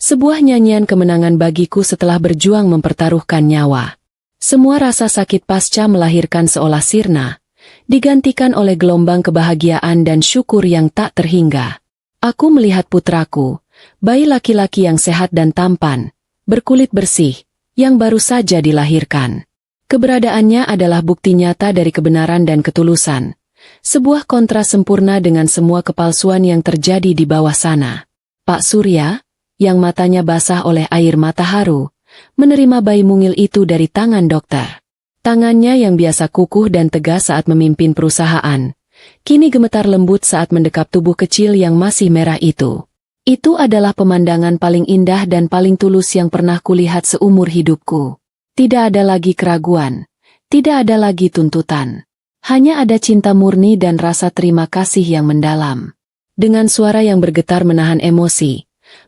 Sebuah nyanyian kemenangan bagiku setelah berjuang mempertaruhkan nyawa. Semua rasa sakit pasca melahirkan seolah sirna, digantikan oleh gelombang kebahagiaan dan syukur yang tak terhingga. Aku melihat putraku, bayi laki-laki yang sehat dan tampan, berkulit bersih, yang baru saja dilahirkan. Keberadaannya adalah bukti nyata dari kebenaran dan ketulusan. Sebuah kontras sempurna dengan semua kepalsuan yang terjadi di bawah sana. Pak Surya, yang matanya basah oleh air mata haru, menerima bayi mungil itu dari tangan dokter. Tangannya yang biasa kukuh dan tegas saat memimpin perusahaan, kini gemetar lembut saat mendekap tubuh kecil yang masih merah itu. Itu adalah pemandangan paling indah dan paling tulus yang pernah kulihat seumur hidupku. Tidak ada lagi keraguan, tidak ada lagi tuntutan. Hanya ada cinta murni dan rasa terima kasih yang mendalam. Dengan suara yang bergetar menahan emosi,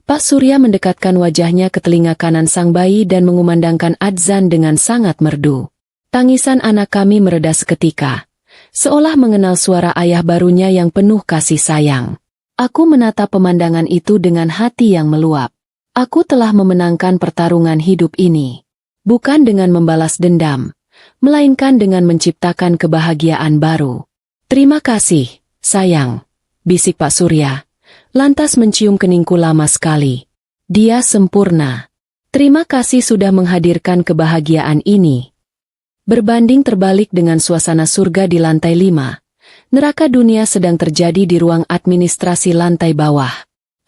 Pak Surya mendekatkan wajahnya ke telinga kanan sang bayi dan mengumandangkan adzan dengan sangat merdu. Tangisan anak kami mereda seketika, seolah mengenal suara ayah barunya yang penuh kasih sayang. Aku menatap pemandangan itu dengan hati yang meluap. Aku telah memenangkan pertarungan hidup ini. Bukan dengan membalas dendam, melainkan dengan menciptakan kebahagiaan baru. Terima kasih, sayang, bisik Pak Surya. Lantas mencium keningku lama sekali. Dia sempurna. Terima kasih sudah menghadirkan kebahagiaan ini. Berbanding terbalik dengan suasana surga di lantai 5, neraka dunia sedang terjadi di ruang administrasi lantai bawah.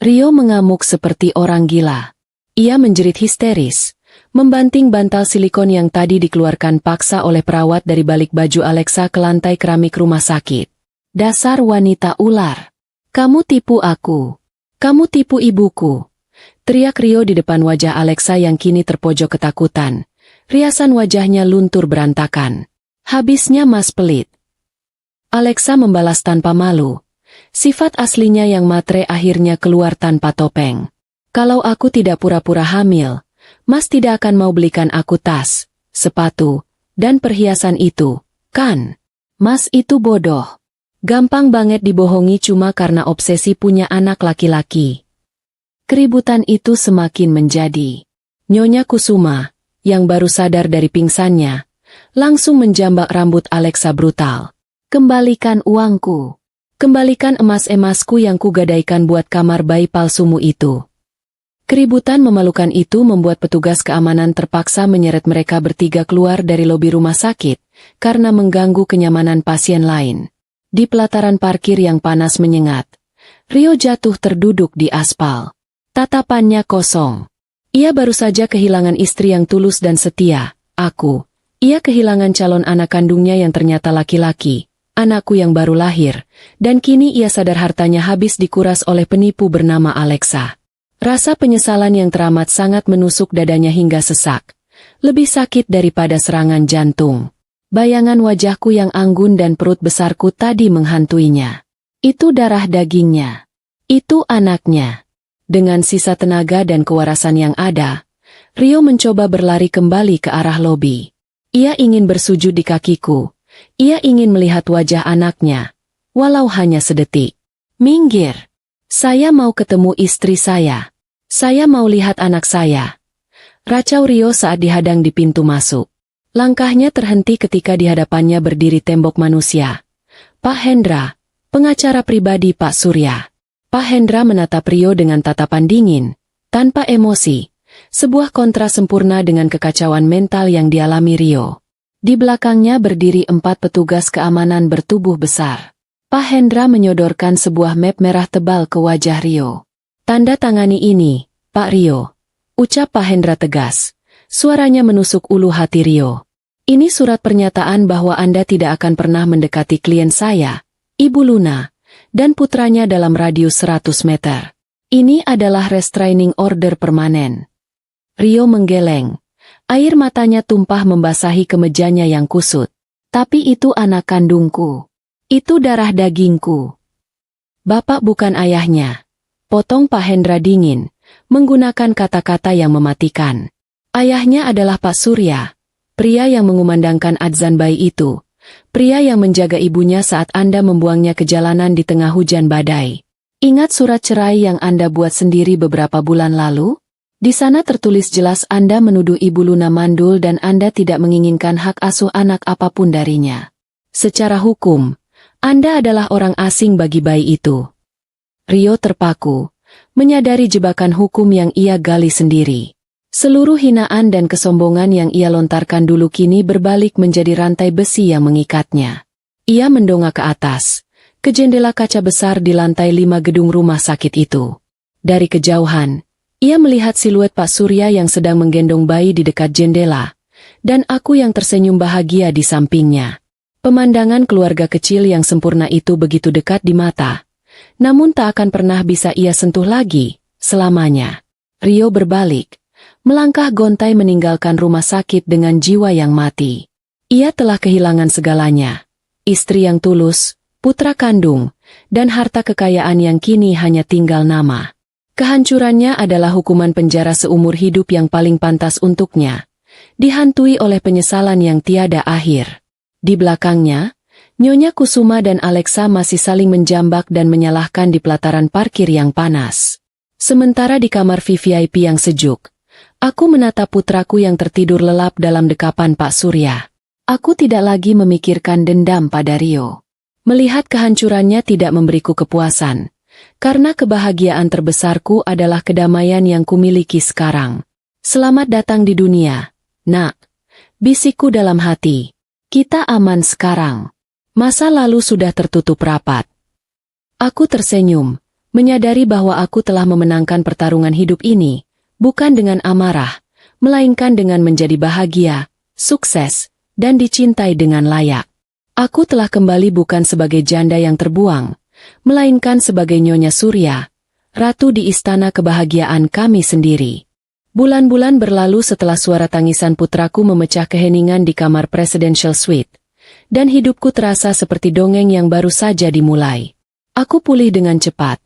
Rio mengamuk seperti orang gila. Ia menjerit histeris, membanting bantal silikon yang tadi dikeluarkan paksa oleh perawat dari balik baju Alexa ke lantai keramik rumah sakit. Dasar wanita ular. Kamu tipu aku. Kamu tipu ibuku. Teriak Rio di depan wajah Alexa yang kini terpojok ketakutan. Riasan wajahnya luntur berantakan. Habisnya mas pelit. Alexa membalas tanpa malu. Sifat aslinya yang matre akhirnya keluar tanpa topeng. Kalau aku tidak pura-pura hamil, mas tidak akan mau belikan aku tas, sepatu, dan perhiasan itu, kan? Mas itu bodoh. Gampang banget dibohongi cuma karena obsesi punya anak laki-laki. Keributan itu semakin menjadi. Nyonya Kusuma, yang baru sadar dari pingsannya, langsung menjambak rambut Alexa brutal. Kembalikan uangku. Kembalikan emas-emasku yang kugadaikan buat kamar bayi palsumu itu. Keributan memalukan itu membuat petugas keamanan terpaksa menyeret mereka bertiga keluar dari lobi rumah sakit, karena mengganggu kenyamanan pasien lain. Di pelataran parkir yang panas menyengat, Rio jatuh terduduk di aspal. Tatapannya kosong. Ia baru saja kehilangan istri yang tulus dan setia, aku. Ia kehilangan calon anak kandungnya yang ternyata laki-laki, anakku yang baru lahir, dan kini ia sadar hartanya habis dikuras oleh penipu bernama Alexa. Rasa penyesalan yang teramat sangat menusuk dadanya hingga sesak. Lebih sakit daripada serangan jantung. Bayangan wajahku yang anggun dan perut besarku tadi menghantuinya. Itu darah dagingnya. Itu anaknya. Dengan sisa tenaga dan kewarasan yang ada, Rio mencoba berlari kembali ke arah lobi. Ia ingin bersujud di kakiku. Ia ingin melihat wajah anaknya, walau hanya sedetik. Minggir. Saya mau ketemu istri saya. Saya mau lihat anak saya. Racau Rio saat dihadang di pintu masuk. Langkahnya terhenti ketika di hadapannya berdiri tembok manusia. Pak Hendra, pengacara pribadi Pak Surya. Pak Hendra menatap Rio dengan tatapan dingin, tanpa emosi. Sebuah kontras sempurna dengan kekacauan mental yang dialami Rio. Di belakangnya berdiri 4 petugas keamanan bertubuh besar. Pak Hendra menyodorkan sebuah map merah tebal ke wajah Rio. Tanda tangani ini, Pak Rio. Ucap Pak Hendra tegas. Suaranya menusuk ulu hati Rio. Ini surat pernyataan bahwa Anda tidak akan pernah mendekati klien saya, Ibu Luna, dan putranya dalam radius 100 meter. Ini adalah restraining order permanen. Rio menggeleng. Air matanya tumpah membasahi kemejanya yang kusut. Tapi itu anak kandungku. Itu darah dagingku. Bapak bukan ayahnya. Potong Pak Hendra dingin, menggunakan kata-kata yang mematikan. Ayahnya adalah Pak Surya, pria yang mengumandangkan adzan bayi itu. Pria yang menjaga ibunya saat Anda membuangnya ke jalanan di tengah hujan badai. Ingat surat cerai yang Anda buat sendiri beberapa bulan lalu? Di sana tertulis jelas Anda menuduh Ibu Luna mandul dan Anda tidak menginginkan hak asuh anak apapun darinya. Secara hukum, Anda adalah orang asing bagi bayi itu. Rio terpaku, menyadari jebakan hukum yang ia gali sendiri. Seluruh hinaan dan kesombongan yang ia lontarkan dulu kini berbalik menjadi rantai besi yang mengikatnya. Ia mendongak ke atas, ke jendela kaca besar di lantai 5 gedung rumah sakit itu. Dari kejauhan, ia melihat siluet Pak Surya yang sedang menggendong bayi di dekat jendela, dan aku yang tersenyum bahagia di sampingnya. Pemandangan keluarga kecil yang sempurna itu begitu dekat di mata, namun tak akan pernah bisa ia sentuh lagi, selamanya. Rio berbalik, melangkah gontai meninggalkan rumah sakit dengan jiwa yang mati. Ia telah kehilangan segalanya. Istri yang tulus, putra kandung, dan harta kekayaan yang kini hanya tinggal nama. Kehancurannya adalah hukuman penjara seumur hidup yang paling pantas untuknya, dihantui oleh penyesalan yang tiada akhir. Di belakangnya, Nyonya Kusuma dan Alexa masih saling menjambak dan menyalahkan di pelataran parkir yang panas. Sementara di kamar VVIP yang sejuk, aku menatap putraku yang tertidur lelap dalam dekapan Pak Surya. Aku tidak lagi memikirkan dendam pada Rio. Melihat kehancurannya tidak memberiku kepuasan, karena kebahagiaan terbesarku adalah kedamaian yang kumiliki sekarang. Selamat datang di dunia, nak. Bisikku dalam hati. Kita aman sekarang. Masa lalu sudah tertutup rapat. Aku tersenyum, menyadari bahwa aku telah memenangkan pertarungan hidup ini, bukan dengan amarah, melainkan dengan menjadi bahagia, sukses, dan dicintai dengan layak. Aku telah kembali bukan sebagai janda yang terbuang, melainkan sebagai Nyonya Surya, ratu di istana kebahagiaan kami sendiri. Bulan-bulan berlalu setelah suara tangisan putraku memecah keheningan di kamar Presidential Suite, dan hidupku terasa seperti dongeng yang baru saja dimulai. Aku pulih dengan cepat,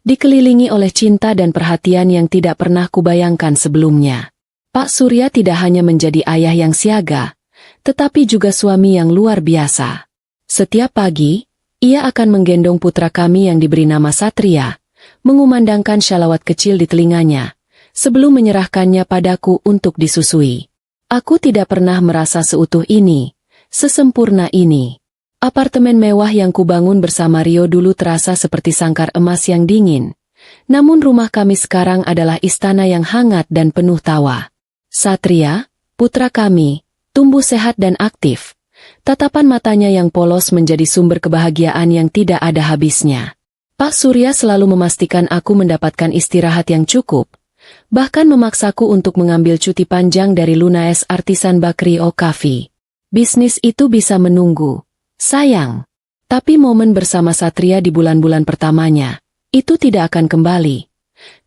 dikelilingi oleh cinta dan perhatian yang tidak pernah kubayangkan sebelumnya. Pak Surya tidak hanya menjadi ayah yang siaga, tetapi juga suami yang luar biasa. Setiap pagi, ia akan menggendong putra kami yang diberi nama Satria, mengumandangkan syalawat kecil di telinganya, sebelum menyerahkannya padaku untuk disusui. Aku tidak pernah merasa seutuh ini, sesempurna ini. Apartemen mewah yang kubangun bersama Rio dulu terasa seperti sangkar emas yang dingin, namun rumah kami sekarang adalah istana yang hangat dan penuh tawa. Satria, putra kami, tumbuh sehat dan aktif. Tatapan matanya yang polos menjadi sumber kebahagiaan yang tidak ada habisnya. Pak Surya selalu memastikan aku mendapatkan istirahat yang cukup, bahkan memaksaku untuk mengambil cuti panjang dari Lunaes Artisan Bakery Coffee. Bisnis itu bisa menunggu, sayang. Tapi momen bersama Satria di bulan-bulan pertamanya, itu tidak akan kembali.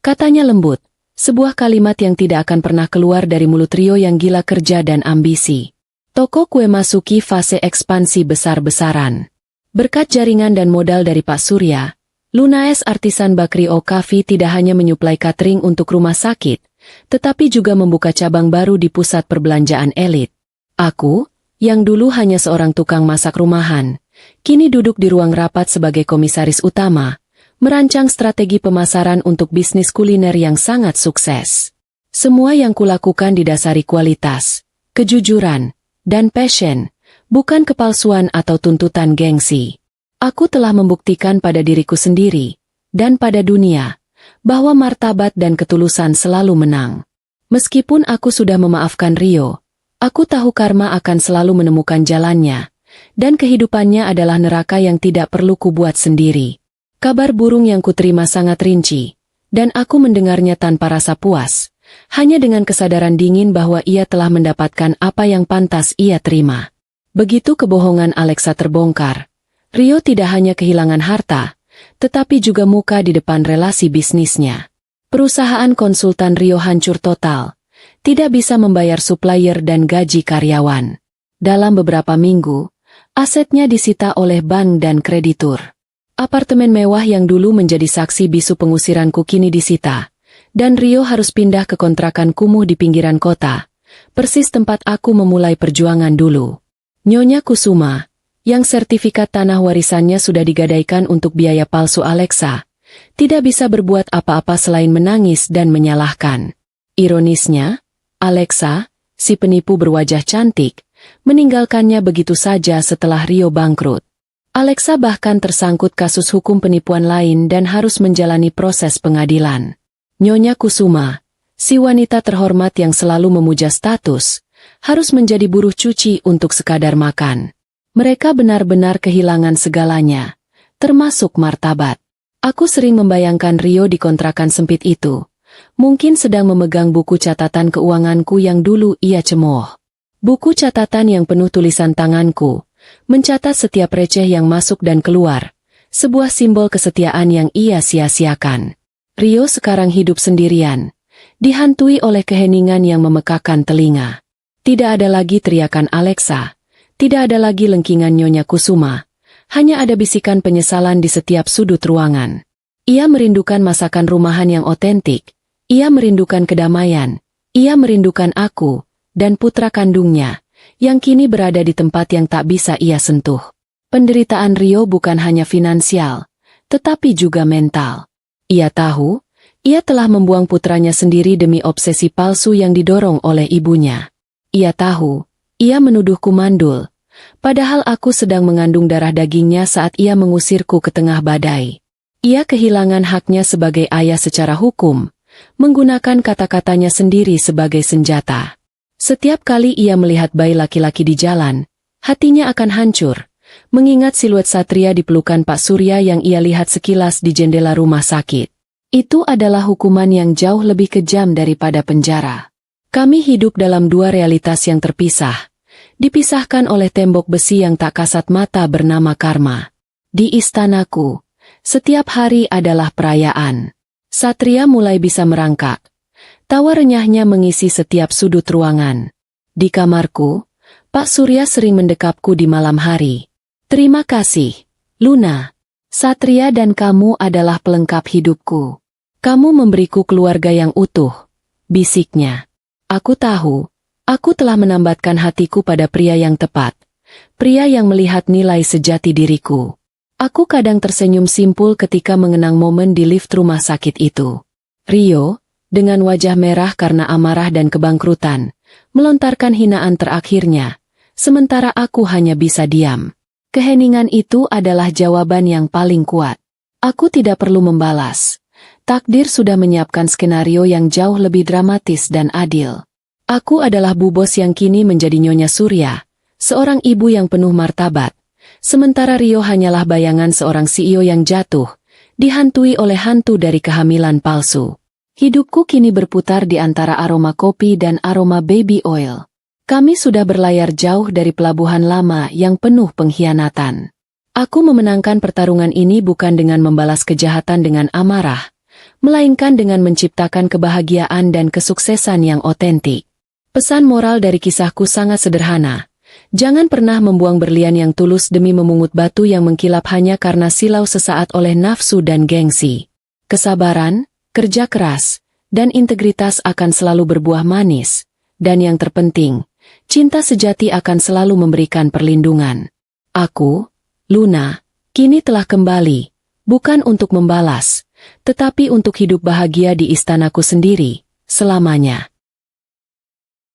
Katanya lembut, sebuah kalimat yang tidak akan pernah keluar dari mulut Rio yang gila kerja dan ambisi. Toko kue masuki fase ekspansi besar-besaran. Berkat jaringan dan modal dari Pak Surya, Lunaes Artisan Bakery Coffee tidak hanya menyuplai catering untuk rumah sakit, tetapi juga membuka cabang baru di pusat perbelanjaan elit. Aku, yang dulu hanya seorang tukang masak rumahan, kini duduk di ruang rapat sebagai komisaris utama, merancang strategi pemasaran untuk bisnis kuliner yang sangat sukses. Semua yang kulakukan didasari kualitas, kejujuran, dan passion, bukan kepalsuan atau tuntutan gengsi. Aku telah membuktikan pada diriku sendiri, dan pada dunia, bahwa martabat dan ketulusan selalu menang. Meskipun aku sudah memaafkan Rio, aku tahu karma akan selalu menemukan jalannya, dan kehidupannya adalah neraka yang tidak perlu kubuat sendiri. Kabar burung yang kuterima sangat rinci, dan aku mendengarnya tanpa rasa puas, hanya dengan kesadaran dingin bahwa ia telah mendapatkan apa yang pantas ia terima. Begitu kebohongan Alexa terbongkar, Rio tidak hanya kehilangan harta, tetapi juga muka di depan relasi bisnisnya. Perusahaan konsultan Rio hancur total, tidak bisa membayar supplier dan gaji karyawan. Dalam beberapa minggu, asetnya disita oleh bank dan kreditur. Apartemen mewah yang dulu menjadi saksi bisu pengusiranku kini disita, dan Rio harus pindah ke kontrakan kumuh di pinggiran kota, persis tempat aku memulai perjuangan dulu. Nyonya Kusuma, yang sertifikat tanah warisannya sudah digadaikan untuk biaya palsu Alexa, tidak bisa berbuat apa-apa selain menangis dan menyalahkan. Ironisnya, Alexa, si penipu berwajah cantik, meninggalkannya begitu saja setelah Rio bangkrut. Alexa bahkan tersangkut kasus hukum penipuan lain dan harus menjalani proses pengadilan. Nyonya Kusuma, si wanita terhormat yang selalu memuja status, harus menjadi buruh cuci untuk sekadar makan. Mereka benar-benar kehilangan segalanya, termasuk martabat. Aku sering membayangkan Rio di kontrakan sempit itu. Mungkin sedang memegang buku catatan keuanganku yang dulu ia cemooh. Buku catatan yang penuh tulisan tanganku, mencatat setiap receh yang masuk dan keluar, sebuah simbol kesetiaan yang ia sia-siakan. Rio sekarang hidup sendirian, dihantui oleh keheningan yang memekakan telinga. Tidak ada lagi teriakan Alexa, tidak ada lagi lengkingan Nyonya Kusuma. Hanya ada bisikan penyesalan di setiap sudut ruangan. Ia merindukan masakan rumahan yang otentik, ia merindukan kedamaian, ia merindukan aku, dan putra kandungnya, yang kini berada di tempat yang tak bisa ia sentuh. Penderitaan Rio bukan hanya finansial, tetapi juga mental. Ia tahu, ia telah membuang putranya sendiri demi obsesi palsu yang didorong oleh ibunya. Ia tahu, ia menuduhku mandul. Padahal aku sedang mengandung darah dagingnya saat ia mengusirku ke tengah badai. Ia kehilangan haknya sebagai ayah secara hukum, menggunakan kata-katanya sendiri sebagai senjata. Setiap kali ia melihat bayi laki-laki di jalan, hatinya akan hancur, mengingat siluet Satria di pelukan Pak Surya yang ia lihat sekilas di jendela rumah sakit. Itu adalah hukuman yang jauh lebih kejam daripada penjara. Kami hidup dalam dua realitas yang terpisah, dipisahkan oleh tembok besi yang tak kasat mata bernama karma. Di istanaku, setiap hari adalah perayaan. Satria mulai bisa merangkak. Tawa renyahnya mengisi setiap sudut ruangan. Di kamarku, Pak Surya sering mendekapku di malam hari. Terima kasih, Luna. Satria dan kamu adalah pelengkap hidupku. Kamu memberiku keluarga yang utuh, bisiknya. Aku tahu, aku telah menambatkan hatiku pada pria yang tepat, pria yang melihat nilai sejati diriku. Aku kadang tersenyum simpul ketika mengenang momen di lift rumah sakit itu. Rio, dengan wajah merah karena amarah dan kebangkrutan, melontarkan hinaan terakhirnya, sementara aku hanya bisa diam. Keheningan itu adalah jawaban yang paling kuat. Aku tidak perlu membalas. Takdir sudah menyiapkan skenario yang jauh lebih dramatis dan adil. Aku adalah Bu Bos yang kini menjadi Nyonya Surya, seorang ibu yang penuh martabat, sementara Rio hanyalah bayangan seorang CEO yang jatuh, dihantui oleh hantu dari kehamilan palsu. Hidupku kini berputar di antara aroma kopi dan aroma baby oil. Kami sudah berlayar jauh dari pelabuhan lama yang penuh pengkhianatan. Aku memenangkan pertarungan ini bukan dengan membalas kejahatan dengan amarah, melainkan dengan menciptakan kebahagiaan dan kesuksesan yang otentik. Pesan moral dari kisahku sangat sederhana. Jangan pernah membuang berlian yang tulus demi memungut batu yang mengkilap hanya karena silau sesaat oleh nafsu dan gengsi. Kesabaran, kerja keras, dan integritas akan selalu berbuah manis. Dan yang terpenting, cinta sejati akan selalu memberikan perlindungan. Aku, Luna, kini telah kembali, bukan untuk membalas, tetapi untuk hidup bahagia di istanaku sendiri, selamanya.